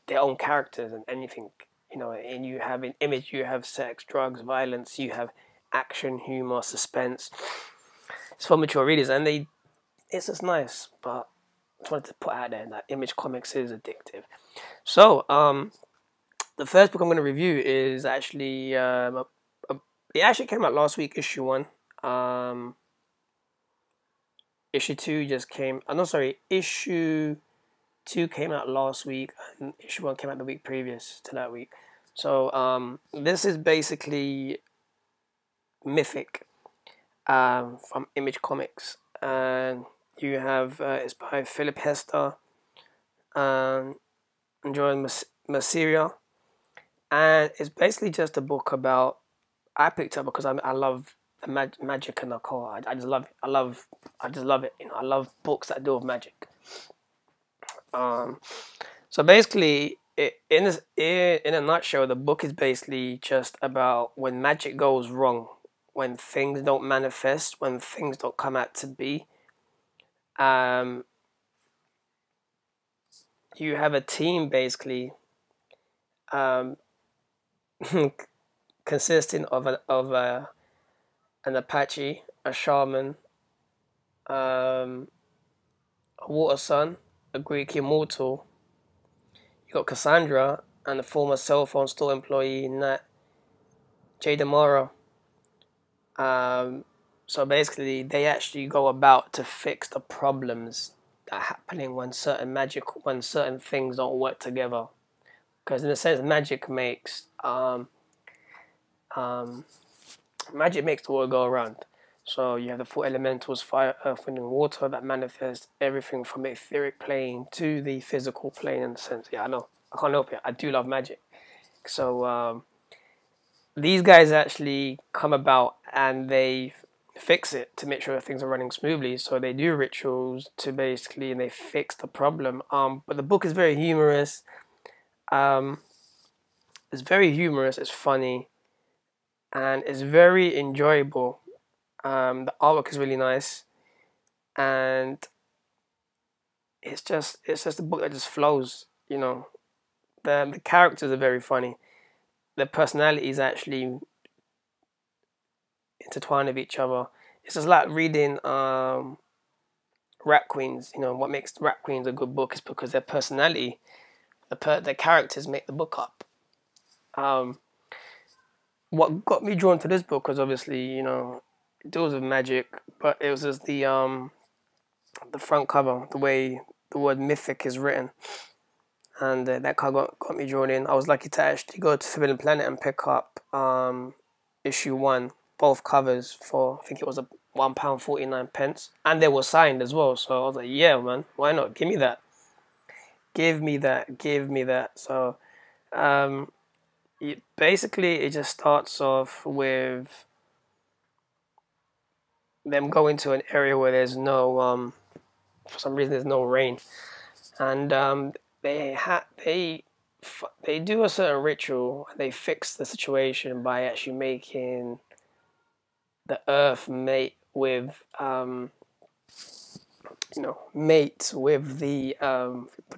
their own characters and anything, and you have in Image, you have sex, drugs, violence, you have action, humor, suspense. It's for mature readers, and it's just nice. But I just wanted to put out there that Image Comics is addictive. So the first book I'm going to review is actually it actually came out last week, issue 1. Issue 2 just came. No, sorry, issue 2 came out last week, and issue 1 came out the week previous to that week. So this is basically Mythic from Image Comics, and you have it's by Philip Hester and Joan Merceria, and it's basically just a book about. I picked up because I love the magic and occult. I just love it. I just love it. I love books that deal with magic. So basically, in a nutshell, the book is basically just about when magic goes wrong, when things don't manifest, when things don't come out to be. You have a team basically, consisting of an Apache, a shaman, a water sun, a Greek immortal. You got Cassandra and a former cell phone store employee, Nat Jadamara. So basically, they actually go about to fix the problems that are happening when certain things don't work together. Because in a sense, magic makes the world go around. So you have the 4 elementals: fire, earth, wind, and water, that manifest everything from the etheric plane to the physical plane. In a sense, yeah, I know, I can't help it. I do love magic. So these guys actually come about and they fix it to make sure that things are running smoothly. So they do rituals to basically, and they fix the problem. But the book is very humorous. It's very humorous. It's funny, and it's very enjoyable. The artwork is really nice, and it's just a book that just flows. The characters are very funny. The personalities actually intertwine with each other. It's just like reading Rat Queens. What makes Rat Queens a good book is because their personality, the characters make the book up. What got me drawn to this book was obviously it deals with magic, but it was just the front cover, the way the word mythic is written, and that cover got me drawn in. I was lucky to actually go to Forbidden Planet and pick up issue 1, both covers for, I think it was a £1.49, and they were signed as well. So I was like, yeah, man, why not? Give me that. So basically it just starts off with them going to an area where there's no for some reason there's no rain, and they do a certain ritual. They fix the situation by actually making the earth mate with the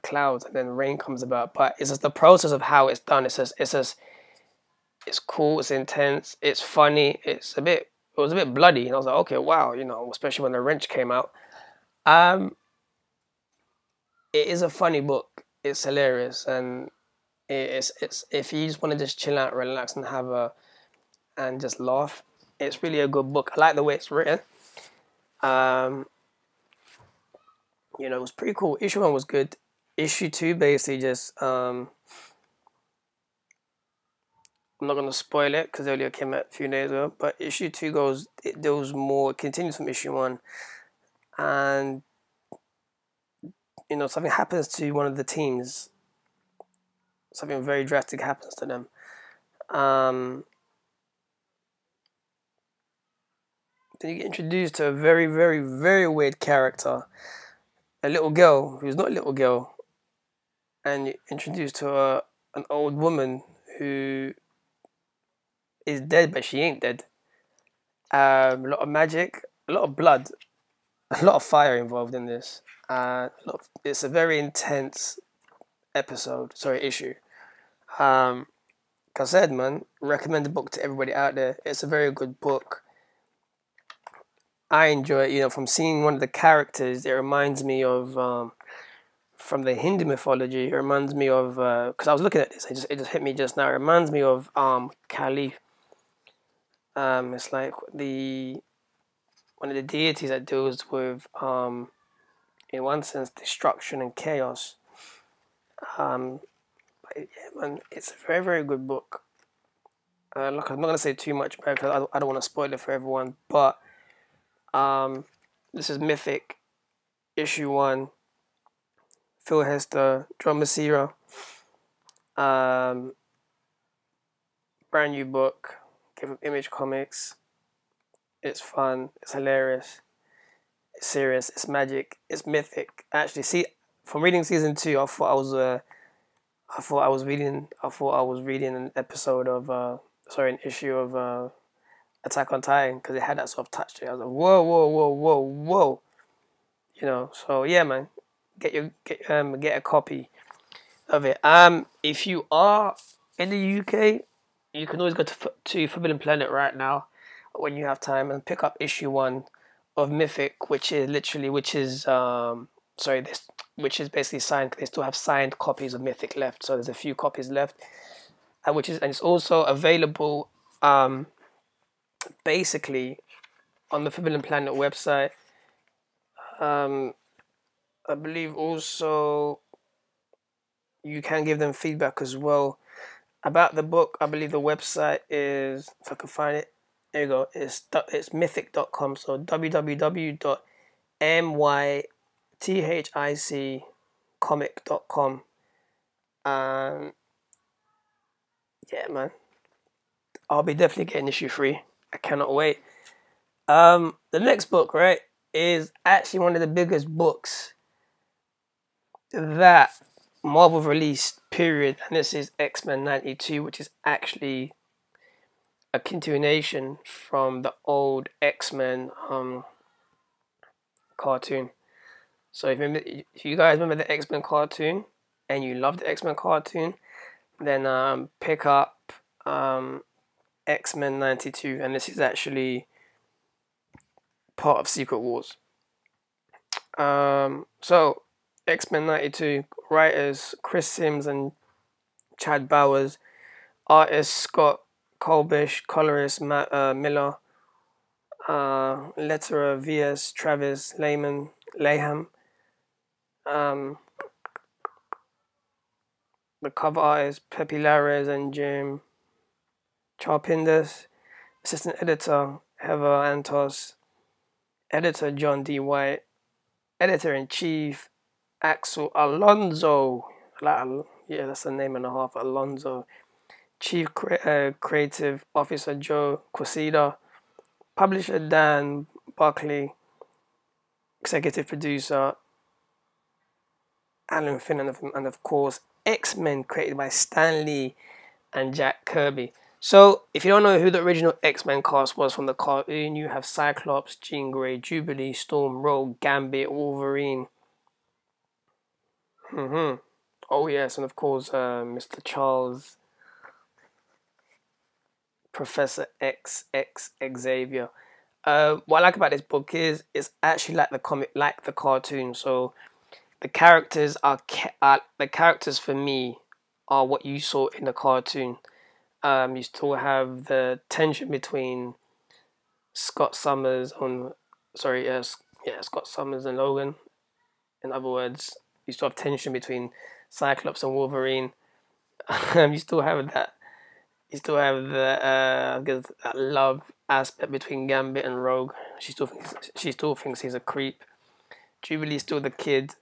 clouds, and then rain comes about. But it's just the process of how it's done. It's cool, it's intense, it's funny, it was a bit bloody, and I was like, okay, wow, especially when the wrench came out. It is a funny book. It's hilarious, and it's if you just want to just chill out, relax, and just laugh, it's really a good book. I like the way it's written. It was pretty cool. Issue 1 was good. issue 2 basically just I'm not gonna spoil it because it only came out a few days ago. But issue 2 goes, it deals more, it continues from issue 1, and something happens to one of the teams. Something very drastic happens to them. Then you get introduced to a very, very, very weird character, a little girl who's not a little girl, and you're introduced to an old woman who is dead, but she ain't dead. A lot of magic, a lot of blood, a lot of fire involved in this. It's a very intense issue. Like I said, man, recommend the book to everybody out there. It's a very good book. I enjoy it. From seeing one of the characters, it reminds me of from the Hindu mythology. It reminds me of because I was looking at this. It just hit me just now. It reminds me of Kali. It's like one of the deities that deals with in one sense destruction and chaos. But yeah, man, it's a very, very good book. Look, I'm not gonna say too much about it because I don't want to spoil it for everyone. But this is Mythic, issue 1. Phil Hester, John Messina. Brand new book. Came from Image Comics. It's fun. It's hilarious. It's serious. It's magic. It's mythic. Actually, see, from reading season 2, I thought I was reading an episode of an issue of Attack on Titan because it had that sort of touch to it. I was like, whoa, whoa, whoa, whoa, whoa. So yeah, man, get a copy of it. If you are in the UK, you can always go to Forbidden Planet right now when you have time and pick up issue 1 of Mythic, which is basically signed. They still have signed copies of Mythic left, so there's a few copies left, and it's also available basically on the Forbidden Planet website. I believe also you can give them feedback as well about the book. I believe the website is, if I can find it, there you go, it's mythic.com, so www.mythiccomic.com. Yeah, man, I'll be definitely getting issue 3. I cannot wait. The next book, right, is actually one of the biggest books that Marvel released, period. And this is X-Men 92, which is actually a continuation from the old X-Men cartoon. So if you guys remember the X-Men cartoon and you love the X-Men cartoon, then pick up X-Men 92, and this is actually part of Secret Wars. So X-Men 92, writers Chris Sims and Chad Bowers, artist Scott Kolbish, colorist Matt Miller, letterer V.S. Travis Laham. The cover artist Pepe Larraz and Jim Charpinders, assistant editor Heather Antos, editor John D. White, editor-in-chief Axel Alonso. Yeah, that's a name and a half, Alonso. Chief Creative Officer Joe Quesada, publisher Dan Buckley, executive producer Alan Finn, and of course X-Men, created by Stan Lee and Jack Kirby. So if you don't know who the original X-Men cast was from the cartoon, you have Cyclops, Jean Grey, Jubilee, Storm, Rogue, Gambit, Wolverine. Oh yes, and of course Mr. Charles, Professor XX Xavier. What I like about this book is it's actually like the comic, like the cartoon. So the characters the characters for me are what you saw in the cartoon. You still have the tension between Scott Summers Scott Summers and Logan. In other words, you still have tension between Cyclops and Wolverine. You still have that. You still have I guess that love aspect between Gambit and Rogue. She still thinks he's a creep. Jubilee's still the kid.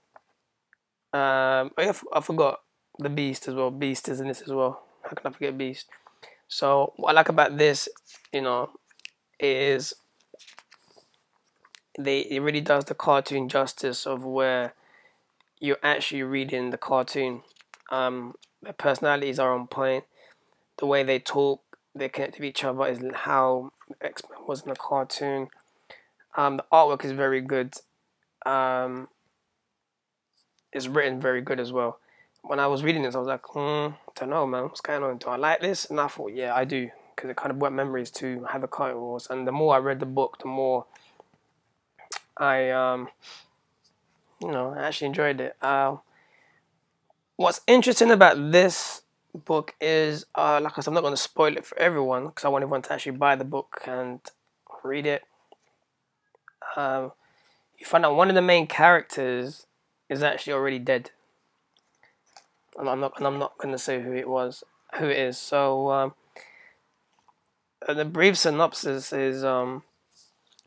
Oh yeah, I forgot the Beast as well. Beast is in this as well. How can I forget Beast? So what I like about this, is it really does the cartoon justice of where you're actually reading the cartoon. Their personalities are on point. The way they talk, they connect with each other is how X-Men was in the cartoon. The artwork is very good. It's written very good as well. When I was reading this, I was like, I don't know, man, what's going on? Do I like this? And I thought, yeah, I do, because it kind of brought memories to how the cartoon was. And the more I read the book, the more I, I actually enjoyed it. What's interesting about this book is, like I said, I'm not going to spoil it for everyone because I want everyone to actually buy the book and read it. You find out one of the main characters is actually already dead, and I'm not going to say who it is. So the brief synopsis is of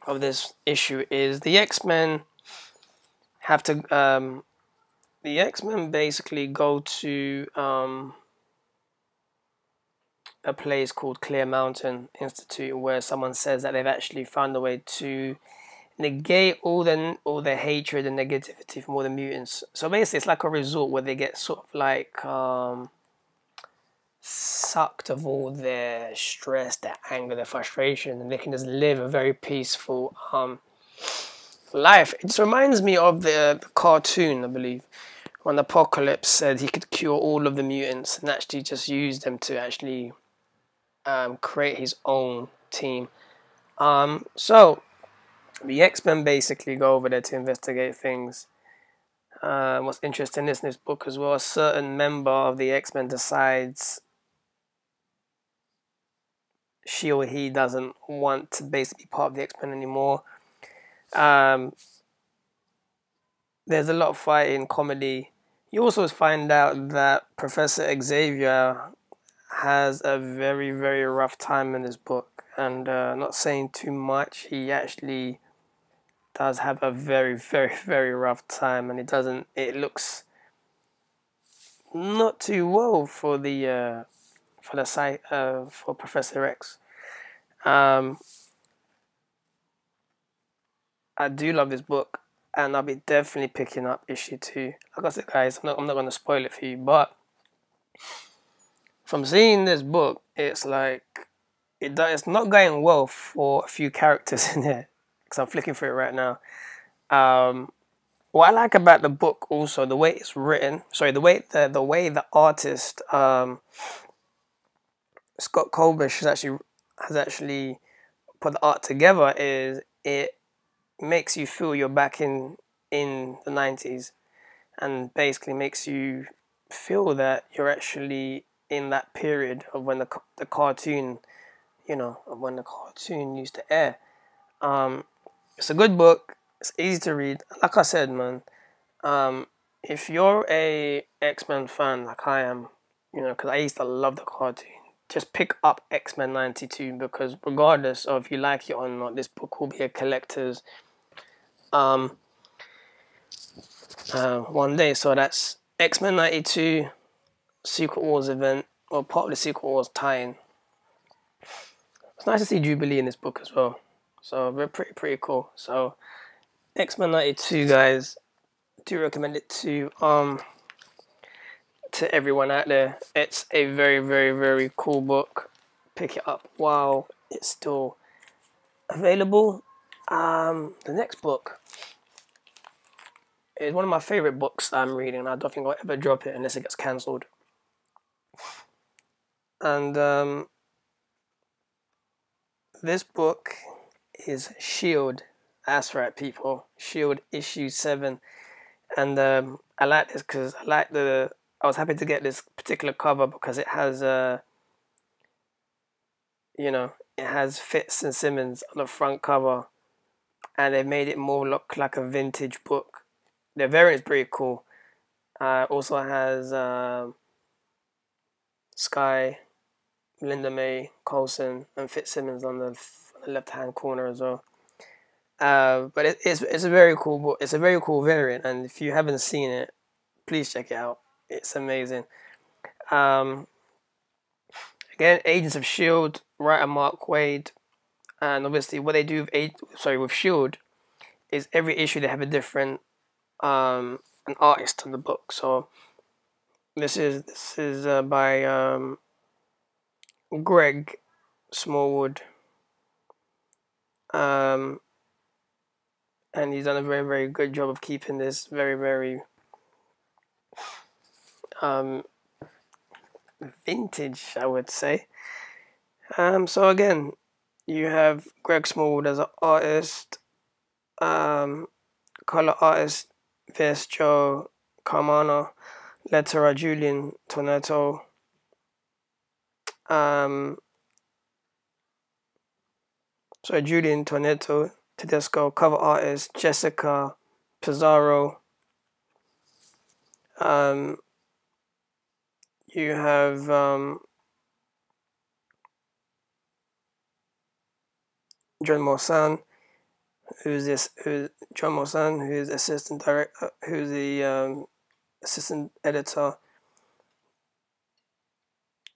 this issue is the X-Men have to the X-Men basically go to a place called Clear Mountain Institute, where someone says that they've actually found a way to negate all the hatred and negativity from all the mutants. So basically, it's like a resort where they get sort of like sucked of all their stress, their anger, their frustration, and they can just live a very peaceful life. It just reminds me of the cartoon, I believe, when Apocalypse said he could cure all of the mutants and actually just use them to actually create his own team. So the X-Men basically go over there to investigate things. What's interesting is in this book as well, a certain member of the X-Men decides she or he doesn't want to basically be part of the X-Men anymore. There's a lot of fighting, comedy. You also find out that Professor Xavier has a very, very rough time in this book. And not saying too much, he actually does have a very, very, very rough time. And it looks not too well for for Professor X. I do love this book, and I'll be definitely picking up issue 2. Like I said, guys, I'm not going to spoil it for you, but from seeing this book, it's like it's not going well for a few characters in here, because I'm flicking through it right now. What I like about the book also, the way it's written, the way the artist Scott Kolbish has actually put the art together, is it makes you feel you're back in the 90s, and basically makes you feel that you're actually in that period of when the cartoon, of when the cartoon used to air. It's a good book. It's easy to read. Like I said, man, if you're a X-Men fan like I am, because I used to love the cartoon, just pick up X-Men 92, because regardless of if you like it or not, this book will be a collector's one day. So that's X-Men 92 Secret Wars event, or part of the Secret Wars tie-in. It's nice to see Jubilee in this book as well. So they're pretty cool. So X-Men 92, guys, do recommend it to everyone out there. It's a very, very, very cool book. Pick it up while it's still available. The next book is one of my favorite books that I'm reading, and I don't think I'll ever drop it unless it gets cancelled. And this book is Shield. That's right, people. Shield issue 7. And I like this because I was happy to get this particular cover because it has it has Fitz and Simmons on the front cover, and they've made it more look like a vintage book. The variant's pretty cool. Also has Sky, Linda May, Coulson, and Fitzsimmons on the left hand corner as well. But it's a very cool book. It's a very cool variant, and if you haven't seen it, please check it out. It's amazing. Again, Agents of Shield, writer Mark Waid, and obviously what they do with Shield is every issue they have a different an artist on the book. So this is by Greg Smallwood, and he's done a very, very good job of keeping this very, very vintage, I would say. So again, you have Greg Smallwood as an artist, color artist Ves Joe Carmona, letterer Julian Toneto, Julian Toneto Tedesco, cover artist Jessica Pizarro. You have John Morsan, who's assistant director, who's the assistant editor.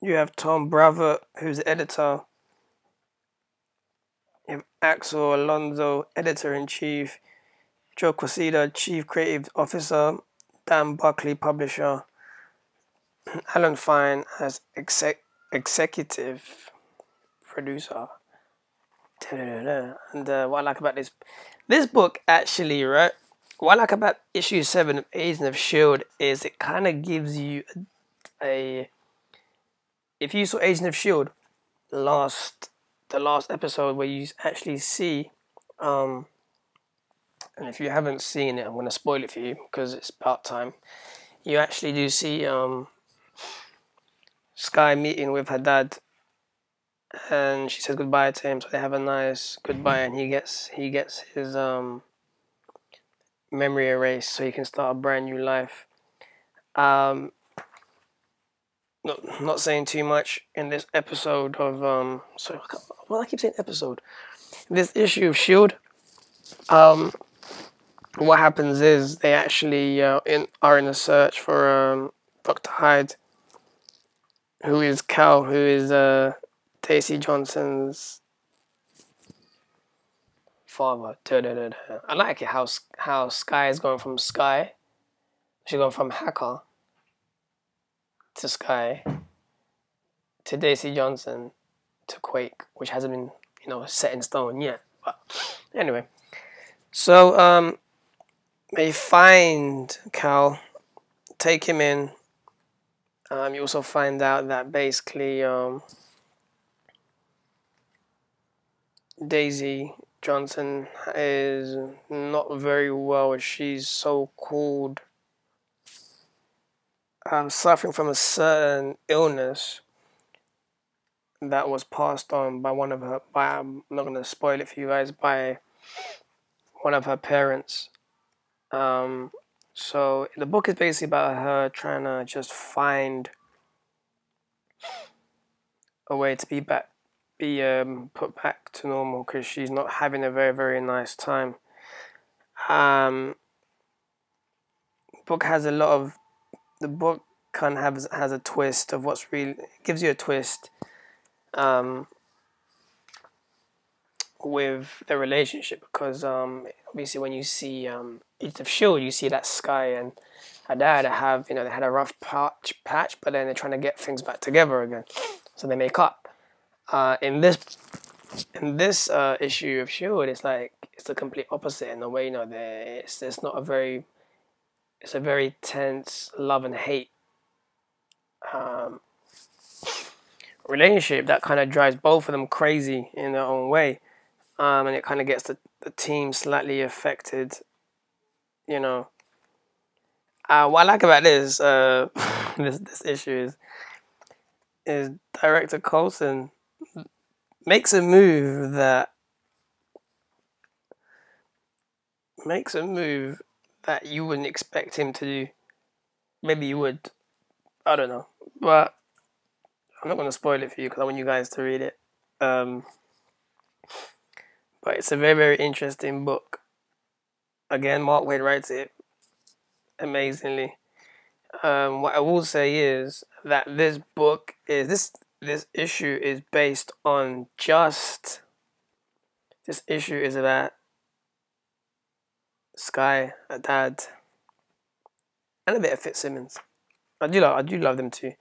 You have Tom Bravo, who's the editor. You have Axel Alonso, editor-in-chief. Joe Quesada, chief creative officer. Dan Buckley, publisher. Alan Fine as executive producer. And what I like about this book, actually, right? What I like about issue 7 of Agents of Shield is it kind of gives you a. If you saw Agents of Shield, the last episode where you actually see, and if you haven't seen it, I'm gonna spoil it for you because it's about time. You actually do see Sky meeting with her dad, and she says goodbye to him. So they have a nice goodbye, and he gets his memory erased so he can start a brand new life. Not saying too much in this episode of I keep saying episode. This issue of Shield. What happens is they actually are in a search for Dr. Hyde, who is Cal, who is Daisy Johnson's father. I like it how Sky is going from Sky. She's going from hacker to Sky to Daisy Johnson to Quake, which hasn't been set in stone yet. But anyway, so they find Cal, take him in. You also find out that basically Daisy Johnson is not very well. She's so-called suffering from a certain illness that was passed on by one of her. I'm not going to spoil it for you guys. By one of her parents. So the book is basically about her trying to just find a way to be put back to normal because she's not having a very, very nice time. The book kind of has a twist of what's really, it gives you a twist with the relationship because obviously when you see Agents of Shield, you see that Sky and her dad they had a rough patch, but then they're trying to get things back together again, so they make up. In this issue of Shield, it's the complete opposite in a way. It's not a very, it's a very tense love and hate relationship that kind of drives both of them crazy in their own way, and it kind of gets the team slightly affected. What I like about this this issue is director Coulson makes a move that you wouldn't expect him to do. maybe you would. I don't know, but I'm not gonna spoil it for you because I want you guys to read it. Um, but it's a very very interesting book. Again, Mark Waid writes it amazingly. What I will say is that this issue is based on this issue is about Sky, a dad, and a bit of Fitzsimmons. I do love them too.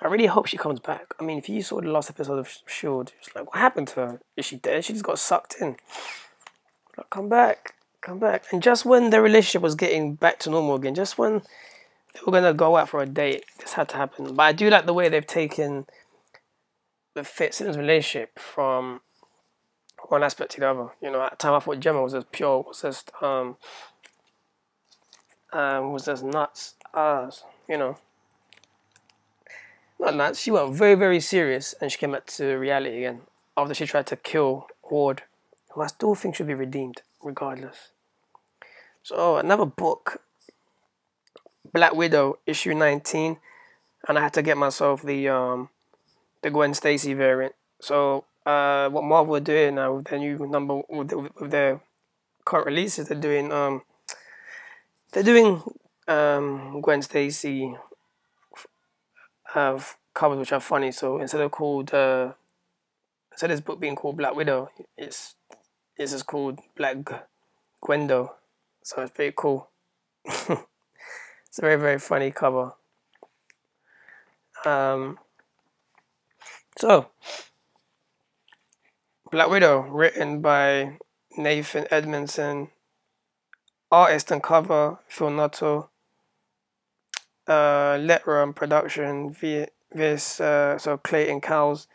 I really hope she comes back. I mean, if you saw the last episode of Shield, it's like, what happened to her? Is she dead? She just got sucked in. Like, come back, come back. And just when their relationship was getting back to normal again, just when they were gonna go out for a date, this had to happen. But I do like the way they've taken the Fitzsimmons relationship from one aspect to the other. You know, at the time I thought Gemma was just pure, was just nuts. You know, not nuts. She went very, very serious, and she came back to reality again after she tried to kill Ward, who I still think should be redeemed, regardless. So another book, Black Widow, issue 19, and I had to get myself the Gwen Stacy variant. So what Marvel are doing now with their new number with their current releases, they're doing Gwen Stacy covers which are funny. So instead of this book being called Black Widow, it's just called Black Gwendo. So it's very cool. It's a very very funny cover. So Black Widow, written by Nathan Edmondson, artist and cover Phil Nuttall, letter and production so Clayton Cowles,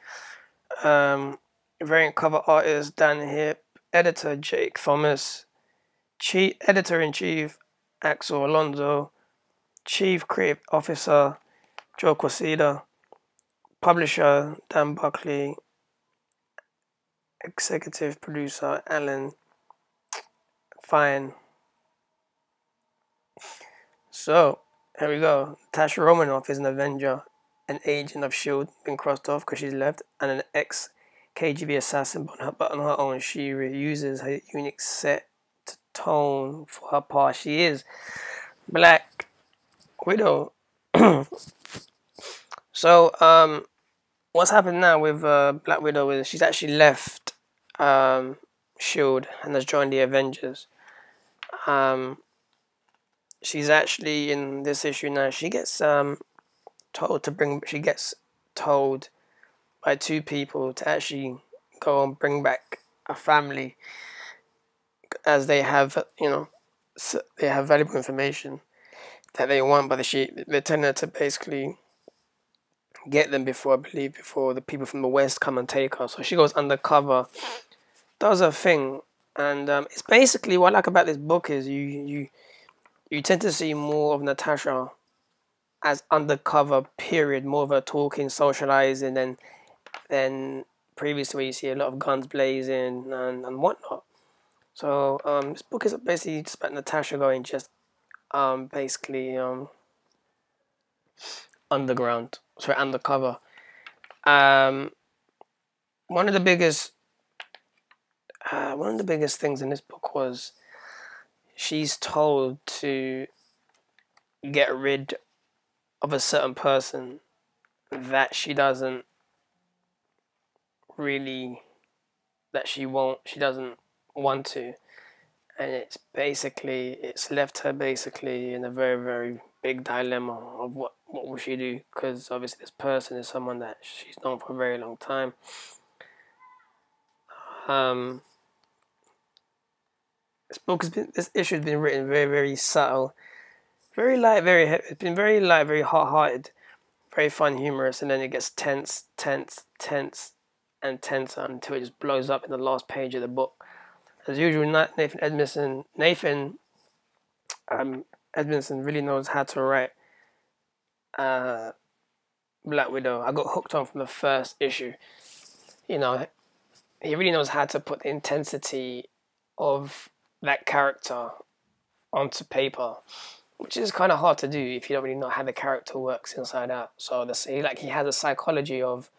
variant cover artist Dan Hip, editor Jake Thomas, editor-in-chief Axel Alonso, chief creative officer Joe Quesada, publisher Dan Buckley, executive producer Alan Fine. So here we go. Natasha Romanoff is an Avenger, an agent of S.H.I.E.L.D. been crossed off because she's left, and an ex-KGB assassin, but on her own she reuses her unique set to tone for her part. She is Black Widow. So what's happened now with Black Widow is she's actually left S.H.I.E.L.D. and has joined the Avengers. She's actually in this issue now. She gets told by two people to actually go and bring back a family, as they have they have valuable information that they want, but they're telling her to basically get them before the people from the West come and take her. So she goes undercover, does her thing, and it's basically what I like about this book is you tend to see more of Natasha as undercover, period, more of her talking, socializing than previously where you see a lot of guns blazing and whatnot. So this book is basically just about Natasha going just basically undercover. One of the biggest things in this book was she's told to get rid of a certain person that she doesn't want to, and it's left her basically in a very very big dilemma of what will she do, because obviously this person is someone that she's known for a very long time. This issue has been written very very subtle, very light, it's been very light, very hot-hearted, very fun, humorous, and then it gets tense, and tenser until it just blows up in the last page of the book. As usual, Nathan Edmondson really knows how to write Black Widow. I got hooked on from the first issue. You know, he really knows how to put the intensity of that character onto paper. which is kind of hard to do if you don't really know how the character works inside out. So he has a psychology of,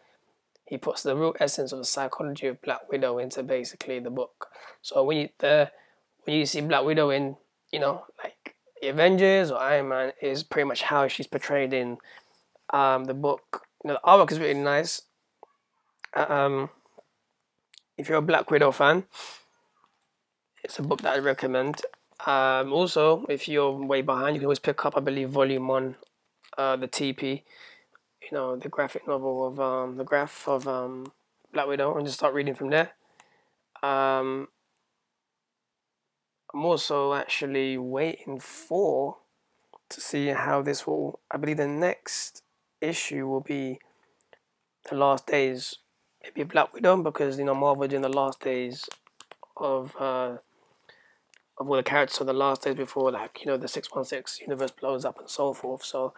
he puts the real essence of the psychology of Black Widow into basically the book. So when you see Black Widow in, like the Avengers or Iron Man, is pretty much how she's portrayed in the book. The artwork is really nice. If you're a Black Widow fan, it's a book that I recommend. Also, if you're way behind, you can always pick up, I believe, Volume 1, the TP, the graphic novel of the graph of Black Widow, and just start reading from there. I'm also actually waiting to see how this will. I believe the next issue will be the last days, maybe Black Widow, because Marvel doing the last days of all the characters of the last days before, like the 616 universe blows up and so forth. So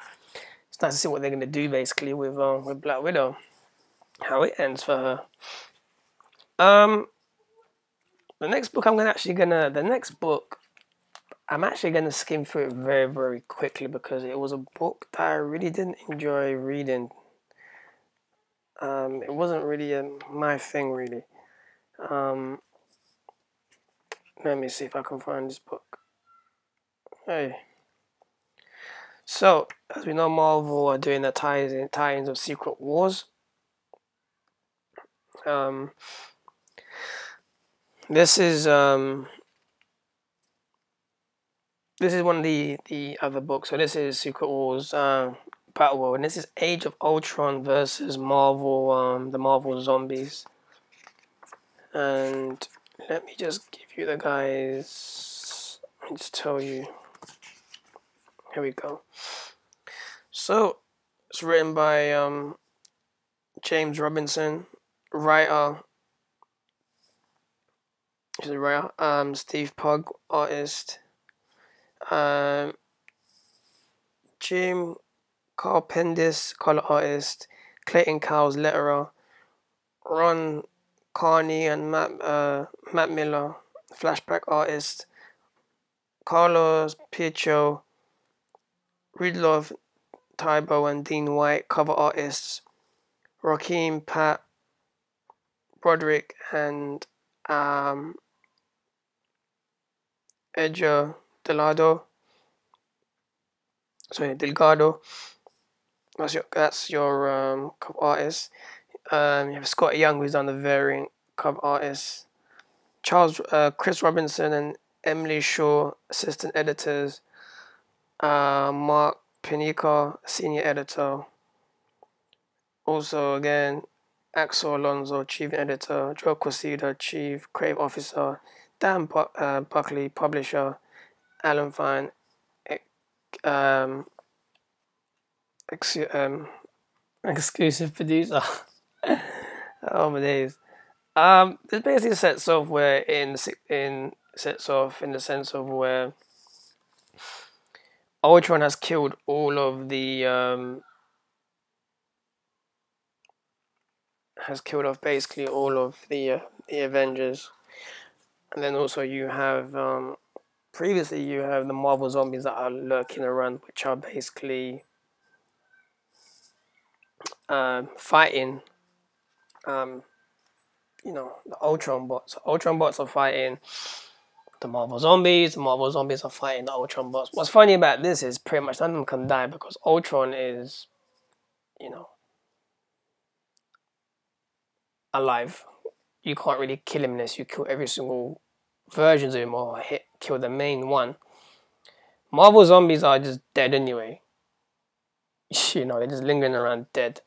it's nice to see what they're gonna do basically with Black Widow, how it ends for her. The next book I'm actually gonna skim through it very, very quickly because it was a book that I really didn't enjoy reading. It wasn't really my thing, really. Let me see if I can find this book. Hey. So, as we know, Marvel are doing the tie-ins of Secret Wars. This is one of the other books. So this is Secret Wars Battle World, and this is Age of Ultron versus Marvel, the Marvel Zombies. And let me just give you the guys. Let me just tell you. Here we go. So it's written by James Robinson, writer. Steve Pugh, artist. Jim Carpendis, color artist. Clayton Cowles, letterer. Ron Carney and Matt Miller, flashback artist. Carlos Pietro, Ridloff, Tybo and Dean White, cover artists. Raheem Pat Broderick and Edgar Delgado. That's your cover artist. You have Scott Young, who's done the variant cover artist. Chris Robinson and Emily Shaw, assistant editors. Mark Pinica, senior editor. Also, again, Axel Alonso, chief editor. Joe Quesada, chief creative officer. Dan Buckley, publisher. Alan Fine, exclusive producer. Oh my days. This basically sets off in the sense of where Ultron has killed all of the basically all of the Avengers, and then also you have previously you have the Marvel zombies that are lurking around, which are basically fighting the Ultron bots. Ultron bots are fighting the Marvel zombies. The Marvel zombies are fighting the Ultron bots. What's funny about this is pretty much none of them can die because Ultron is, alive. You can't really kill him unless you kill every single version of him or kill the main one. Marvel zombies are just dead anyway. They're just lingering around dead.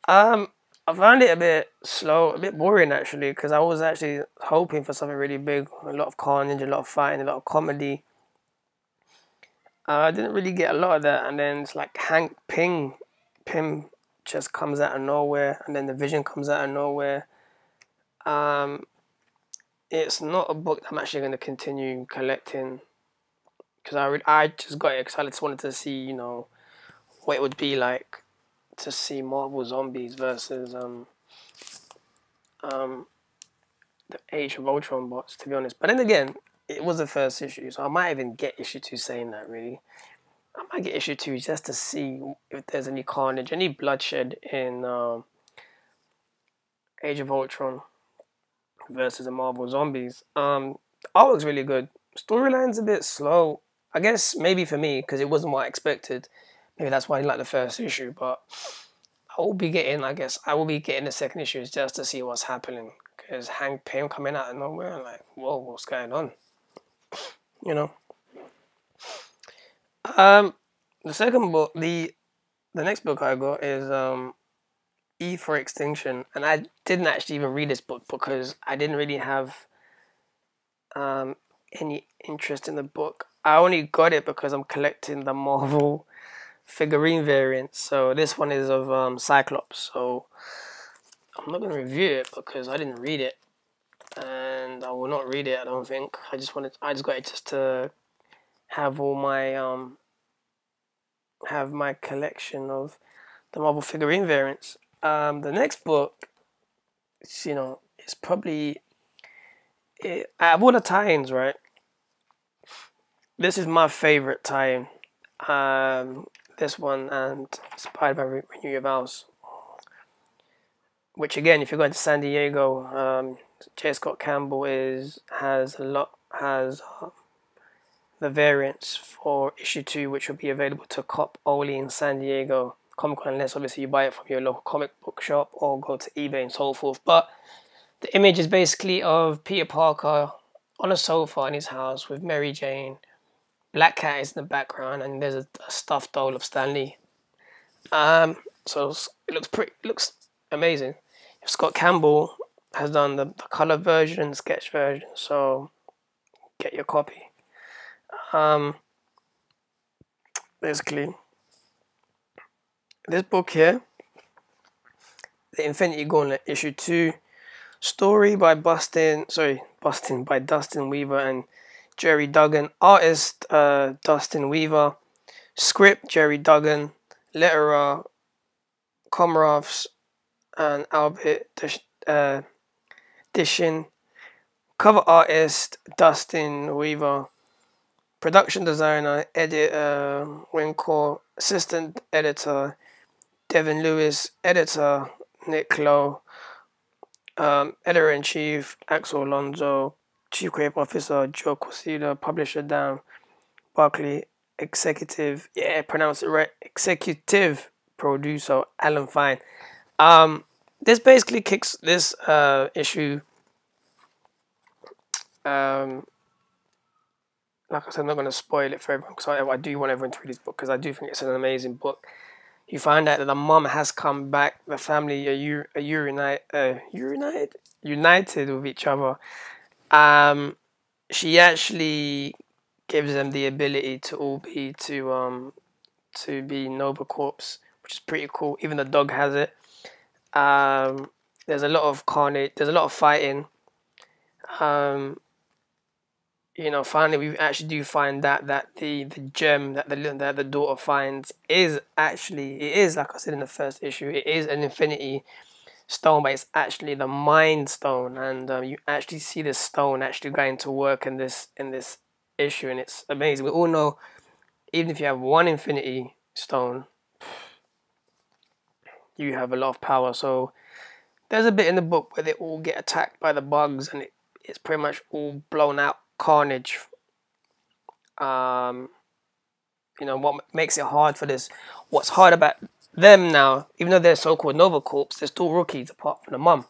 I found it a bit slow, a bit boring actually, because I was actually hoping for something really big, a lot of carnage, a lot of fighting, a lot of comedy. I didn't really get a lot of that, and then it's like Hank Pym just comes out of nowhere, and then the Vision comes out of nowhere. It's not a book that I'm actually going to continue collecting, because I just got excited, just wanted to see, what it would be like to see Marvel Zombies versus the Age of Ultron bots, to be honest. But then again, it was the first issue, so I might even get issue 2 saying that, really. I might get issue 2 just to see if there's any carnage, any bloodshed in Age of Ultron versus the Marvel Zombies. Artwork's really good. Storyline's a bit slow. I guess maybe for me, because it wasn't what I expected. Maybe that's why I didn't like the first issue, but I will be getting the second issue just to see what's happening. Because Hank Pym coming out of nowhere, I'm like, whoa, what's going on? You know. The second book, the next book I got is E for Extinction, and I didn't actually even read this book because I didn't really have any interest in the book. I only got it because I'm collecting the Marvel figurine variants. So this one is of Cyclops. So I'm not gonna review it because I didn't read it, and I will not read it. I don't think. I just got it just to have all my have my collection of the Marvel figurine variants. The next book, it's probably out of all the tie-ins, right? This is my favorite tie-in. This one and Inspired by Renew Your Vows. Which again, if you're going to San Diego, J. Scott Campbell has the variants for issue 2, which will be available to cop only in San Diego Comic-Con, unless obviously you buy it from your local comic book shop or go to eBay and so forth. But the image is basically of Peter Parker on a sofa in his house with Mary Jane. Black Cat is in the background, and there's a stuffed doll of Stan Lee. So it looks amazing. Scott Campbell has done the color version and the sketch version, so get your copy. Basically, this book here, The Infinity Gauntlet, issue 2, story by Dustin Weaver and Jerry Duggan, artist Dustin Weaver, script Jerry Duggan, letterer Komrovs and Albert Dishin, cover artist Dustin Weaver, production designer editor Wincor, assistant editor Devin Lewis, editor Nick Lowe, editor-in-chief Axel Alonso, chief creative officer Joe Quesada, publisher Dan Barkley, executive producer Alan Fine. This basically kicks this issue. Like I said, I'm not going to spoil it for everyone because I do want everyone to read this book because I do think it's an amazing book. You find out that the mom has come back, the family are united with each other. She actually gives them the ability to be Nova Corps, which is pretty cool. Even the dog has it. There's a lot of carnage. There's a lot of fighting. Finally we actually do find that the gem that the daughter finds is like I said in the first issue, it is an Infinity Stone, but it's actually the Mind Stone, and you actually see this stone actually going to work in this issue, and it's amazing. We all know, even if you have one Infinity Stone, you have a lot of power. So there's a bit in the book where they all get attacked by the bugs, and it's pretty much all blown out carnage. What makes it hard for this? What's hard about them now, even though they're so-called Nova Corps, they're still rookies apart from the mum.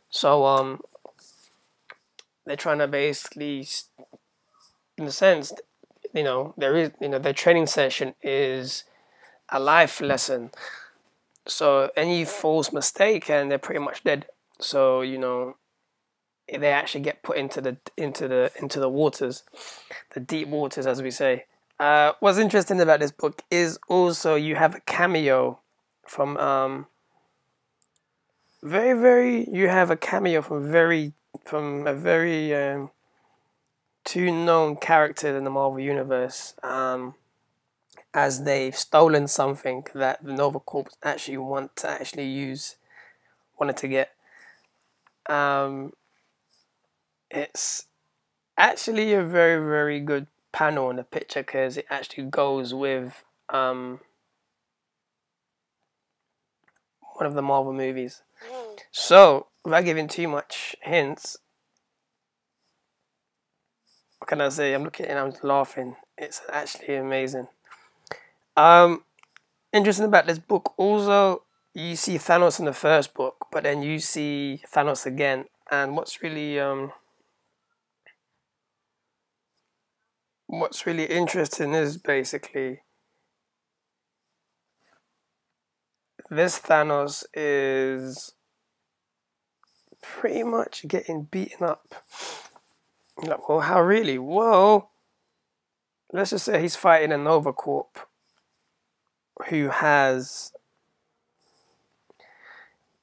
So they're trying to basically, in a sense, their training session is a life lesson. So any false mistake and they're pretty much dead. So they actually get put into the waters, the deep waters, as we say. What's interesting about this book is also you have a cameo from a very two known characters in the Marvel universe, as they've stolen something that the Nova Corps actually wanted to get. It's actually a very, very good panel in the picture because it actually goes with one of the Marvel movies. So, without giving too much hints, what can I say? I'm looking and I'm laughing. It's actually amazing. Um, Interesting about this book also, you see Thanos in the first book, but then you see Thanos again. And what's really interesting is basically this Thanos is pretty much getting beaten up. You're like, well, how really? Well, let's just say he's fighting a Nova Corp who has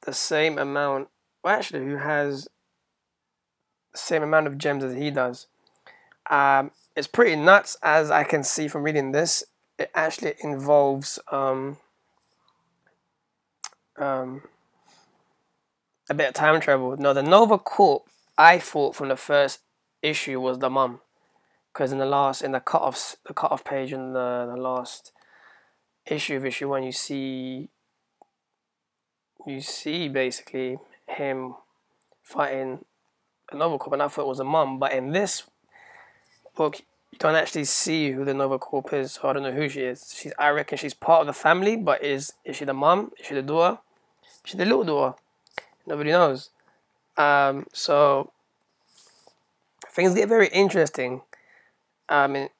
the same amount, well, actually, who has the same amount of gems as he does. It's pretty nuts, as I can see from reading this. It actually involves a bit of time travel. No, the Nova Corp, I thought from the first issue was the mum, because in the cutoff page in the last issue of issue 1, you see basically him fighting a Nova Corp, and I thought it was a mum. But in this book, you don't actually see who the Nova Corp is, so I don't know who she is. I reckon she's part of the family, but is she the mum? Is she the daughter? Is she the little daughter? Nobody knows. So things get very interesting. It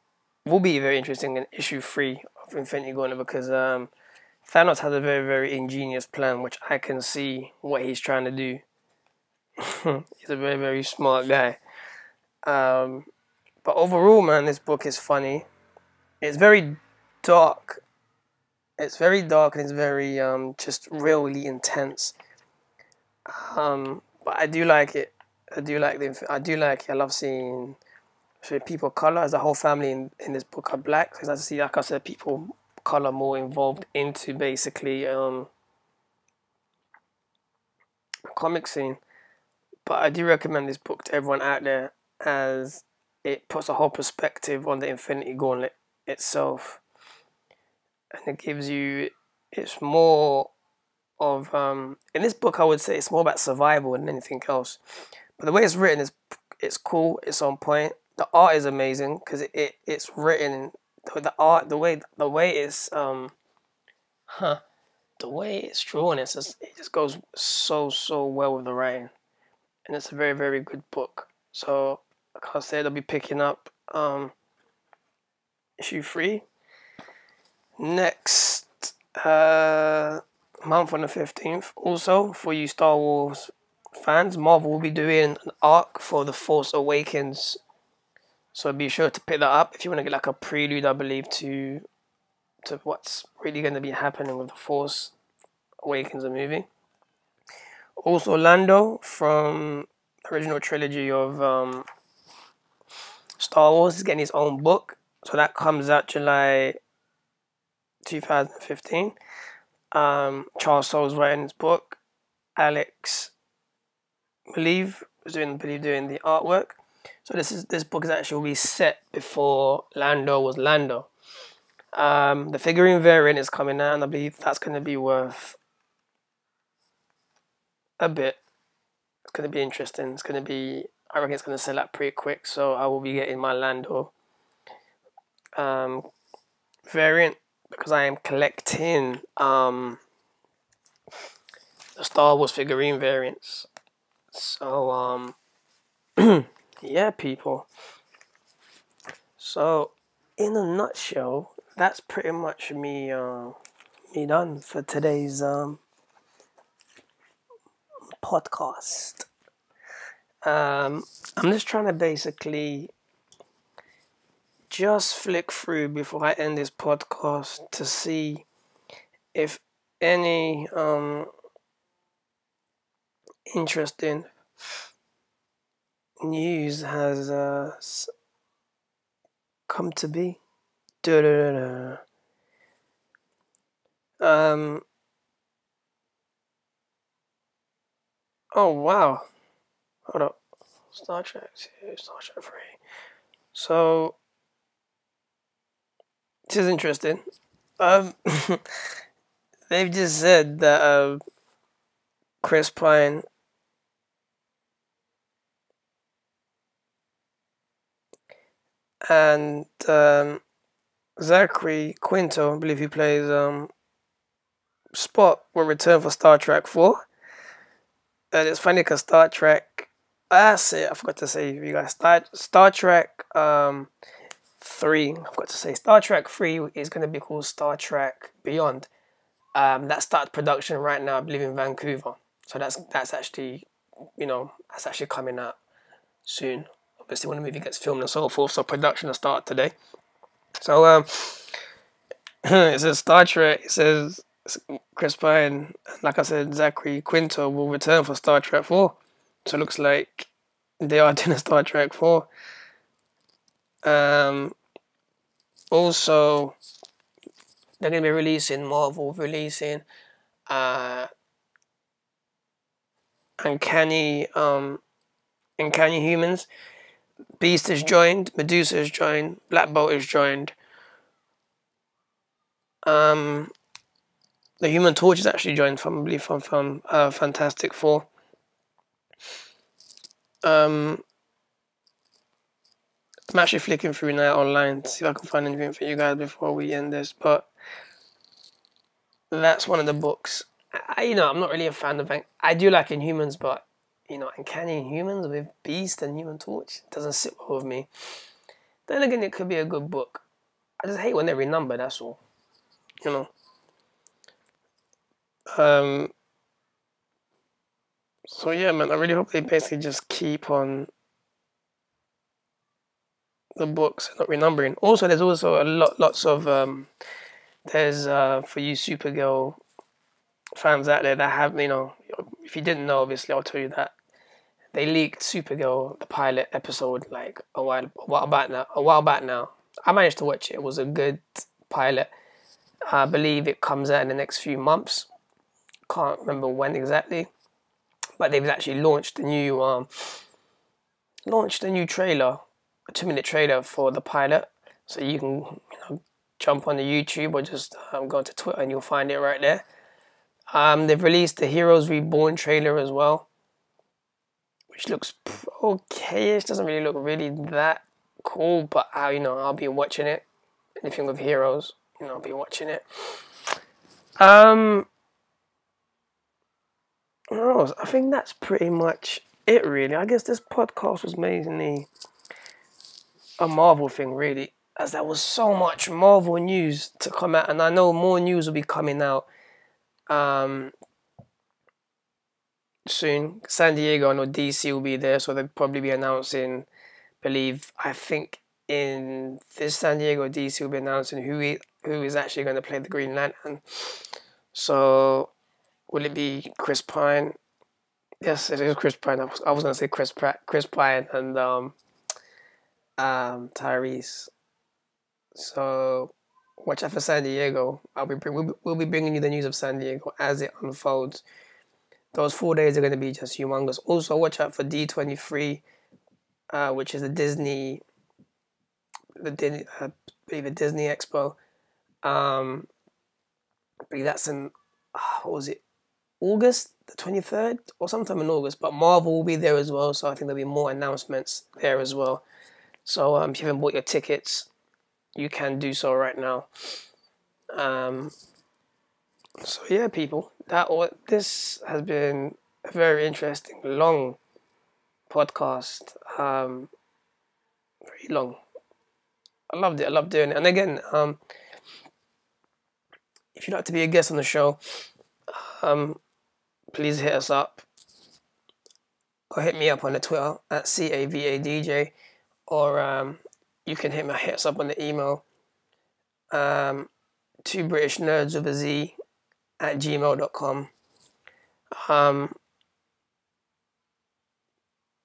will be very interesting in issue 3 of Infinity Gauntlet because Thanos has a very, very ingenious plan, which I can see what he's trying to do. He's a very, very smart guy. But overall, man, this book is funny. It's very dark. It's very dark and it's very just really intense. But I do like it. I do like it. I love seeing people of color, as a whole family in this book are black. Because I see, like I said, people of color more involved into basically the comic scene. But I do recommend this book to everyone out there, as it puts a whole perspective on the Infinity Gauntlet itself, and it gives you. It's more of in this book, I would say it's more about survival than anything else. But the way it's written it's cool. It's on point. The art is amazing because it's written. The art, the way it's the way it's drawn, it just goes so well with the writing, and it's a very, very good book. So like I said, I'll be picking up issue 3 next month on the 15th. Also, for you Star Wars fans, Marvel will be doing an arc for The Force Awakens, so be sure to pick that up if you want to get like a prelude, I believe, to what's really going to be happening with The Force Awakens, the movie. Also, Lando from the original trilogy of Star Wars is getting his own book, so that comes out July 2015. Charles Soule's writing his book. Alex, believe doing the artwork. So this book is actually set before Lando was Lando. The figurine variant is coming out, and I believe that's going to be worth a bit. It's going to be interesting. I reckon it's going to sell out pretty quick, so I will be getting my Lando variant because I am collecting the Star Wars figurine variants. So yeah, people. So in a nutshell, that's pretty much me done for today's podcast. I'm just trying to basically just flick through before I end this podcast to see if any interesting news has come to be. Oh wow, hold up, Star Trek 2, Star Trek 3. So, this is interesting. Um, they've just said that Chris Pine and Zachary Quinto, I believe he plays Spock, will return for Star Trek 4. And it's funny because Star Trek, I forgot to say, you guys, Star Trek 3, I forgot to say, Star Trek 3 is going to be called Star Trek Beyond. That starts production right now, I believe, in Vancouver. So that's actually, that's actually coming out soon. Obviously, when the movie gets filmed and so forth, so production will start today. So it says Star Trek. It says Chris Pine, like I said, Zachary Quinto will return for Star Trek 4. So it looks like they are doing a Star Trek 4. Also, they're going to be releasing Uncanny Humans. Beast is joined, Medusa is joined, Black Bolt is joined. The Human Torch is actually joined from, I believe, from Fantastic Four. I'm actually flicking through now online to see if I can find anything for you guys before we end this, but that's one of the books. I'm not really a fan of. I do like Inhumans, but Uncanny Humans with Beast and Human Torch doesn't sit well with me. Then again, it could be a good book. I just hate when they renumber. That's all. So yeah, man, I really hope they basically just keep on the books and not renumbering. Also, there's also lots of there's for you Supergirl fans out there that have, if you didn't know, obviously I'll tell you that they leaked Supergirl, the pilot episode, like a while back now. I managed to watch it. It was a good pilot. I believe it comes out in the next few months. Can't remember when exactly, but they've actually launched a new trailer, a 2-minute trailer for the pilot. So you can jump on the YouTube or just go to Twitter and you'll find it right there. They've released the Heroes Reborn trailer as well, which looks okay-ish. Doesn't really look really that cool, but I'll be watching it. Anything with Heroes, I'll be watching it. I think that's pretty much it, really. I guess this podcast was mainly a Marvel thing, really, as there was so much Marvel news to come out, and I know more news will be coming out soon. San Diego, I know DC will be there, so they'll probably be announcing, I think in this San Diego, DC will be announcing who is actually going to play the Green Lantern. So, will it be Chris Pine? Yes, it is Chris Pine. I was going to say Chris Pine and Tyrese. So, watch out for San Diego. We'll be bringing you the news of San Diego as it unfolds. Those 4 days are going to be just humongous. Also, watch out for D23, which is the Disney Expo. I believe that's in, what was it, August the 23rd or sometime in August. But Marvel will be there as well, so I think there'll be more announcements there as well. So if you haven't bought your tickets, you can do so right now. So yeah, people, this has been a very interesting, long podcast. Very long. I loved it. I love doing it. And again, if you'd like to be a guest on the show, please hit us up or hit me up on the Twitter at CAVADJ, or you can hit us up on the email, 2BritishNerds with a Z at gmail.com.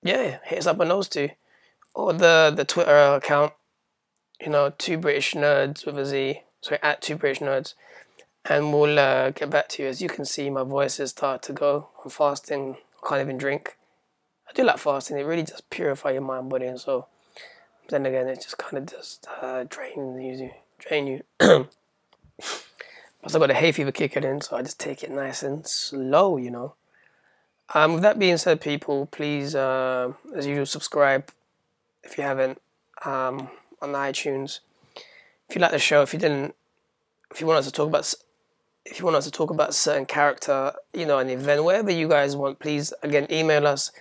Yeah, hit us up on those two, or the Twitter account, 2BritishNerds with a Z, sorry, at 2BritishNerds, and we'll get back to you. As you can see, my voice has started to go. I'm fasting, can't even drink. do like fasting. It really just purify your mind, body, and soul. Then again, it just kind of just drain you. Plus, I got a hay fever kicking in, so I just take it nice and slow, you know. With that being said, people, please, as usual, subscribe if you haven't on iTunes. If you like the show, if you want us to talk about, if you want us to talk about a certain character, you know, an event, whatever you guys want, please, again, email us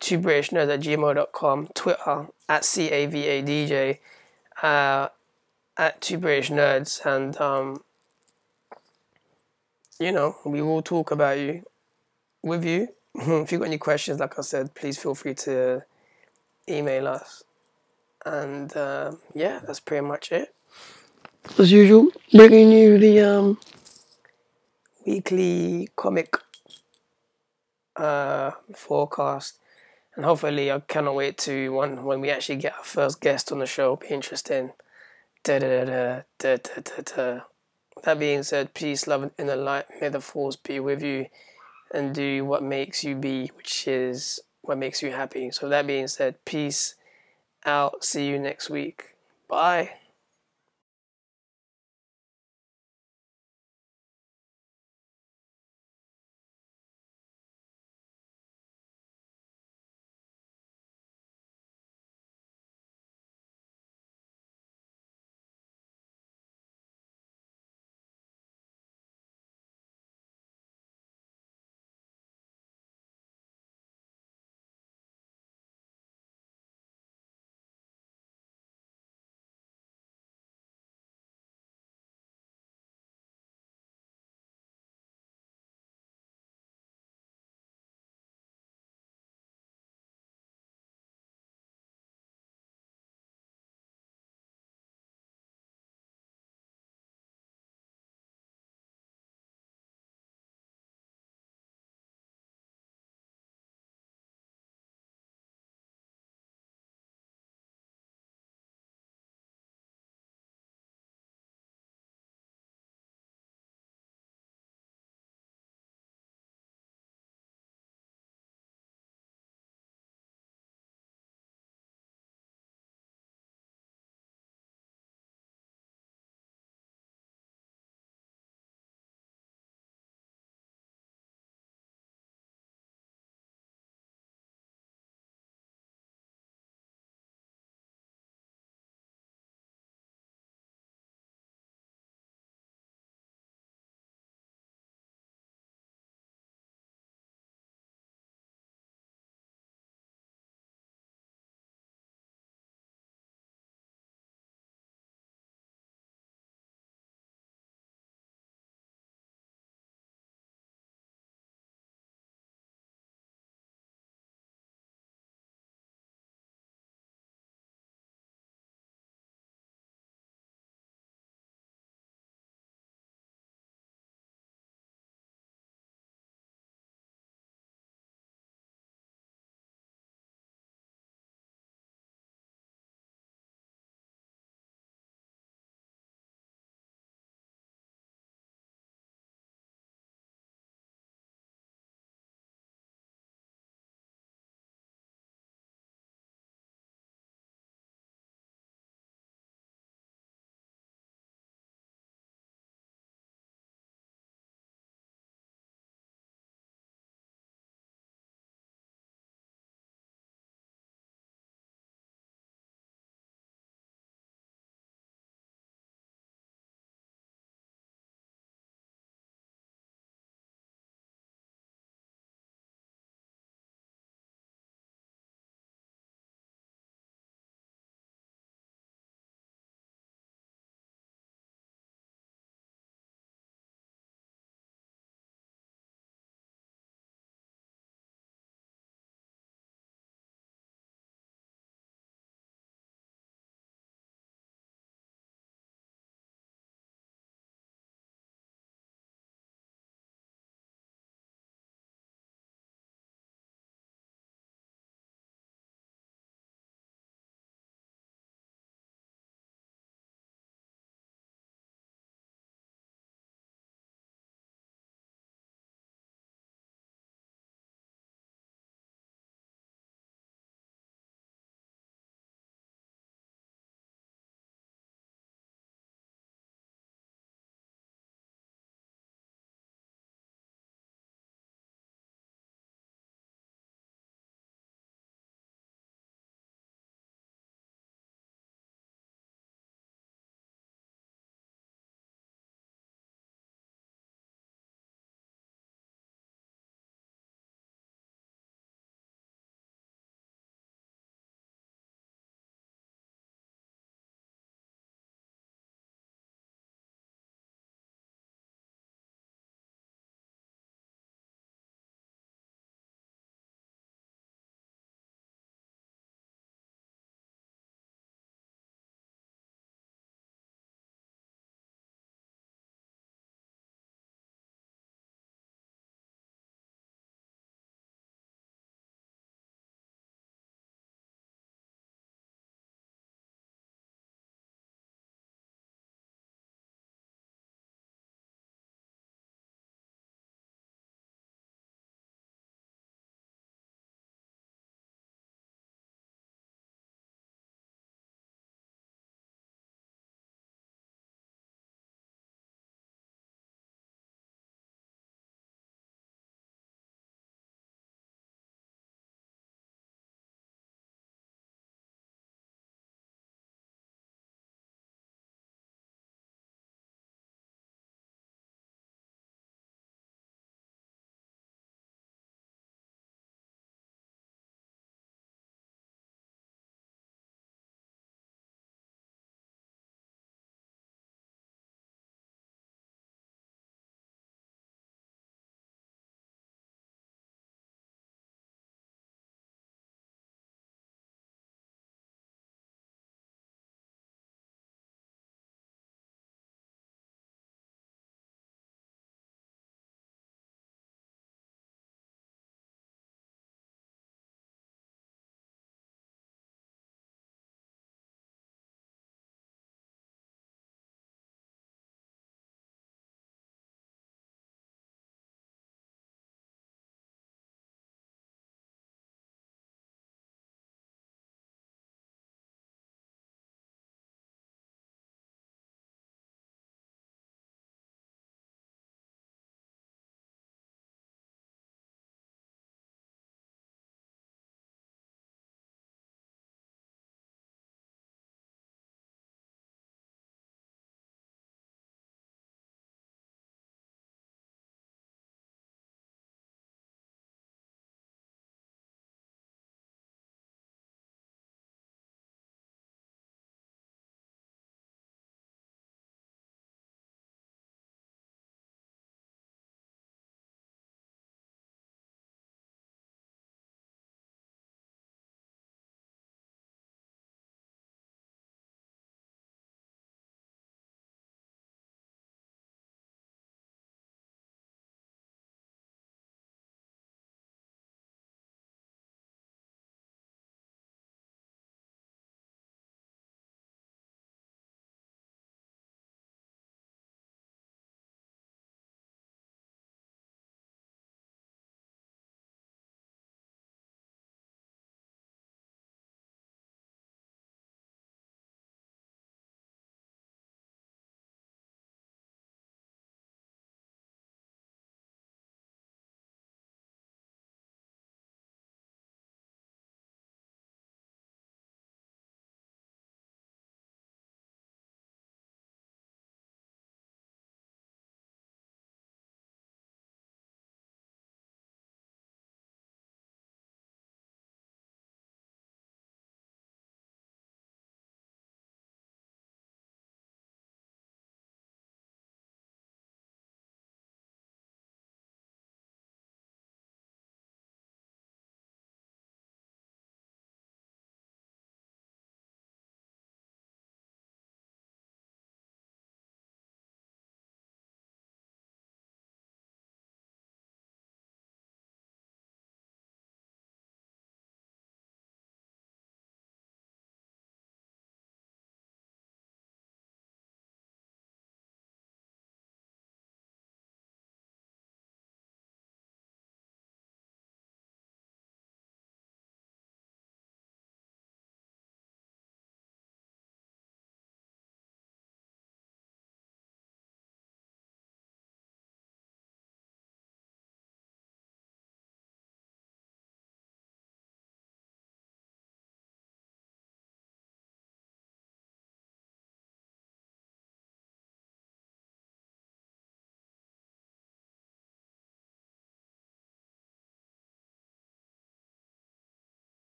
to BritishNerds@gmail.com, Twitter @CAVADJ, @2BritishNerds, and you know, we will talk about you with you. If you've got any questions, like I said, please feel free to email us. And yeah, that's pretty much it. As usual, bringing you the weekly comic forecast, and hopefully I cannot wait to when we actually get our first guest on the show. Be interesting. That being said, peace, love, and inner light. May the force be with you, and do what makes you be, which is what makes you happy. So that being said, peace out. See you next week. Bye.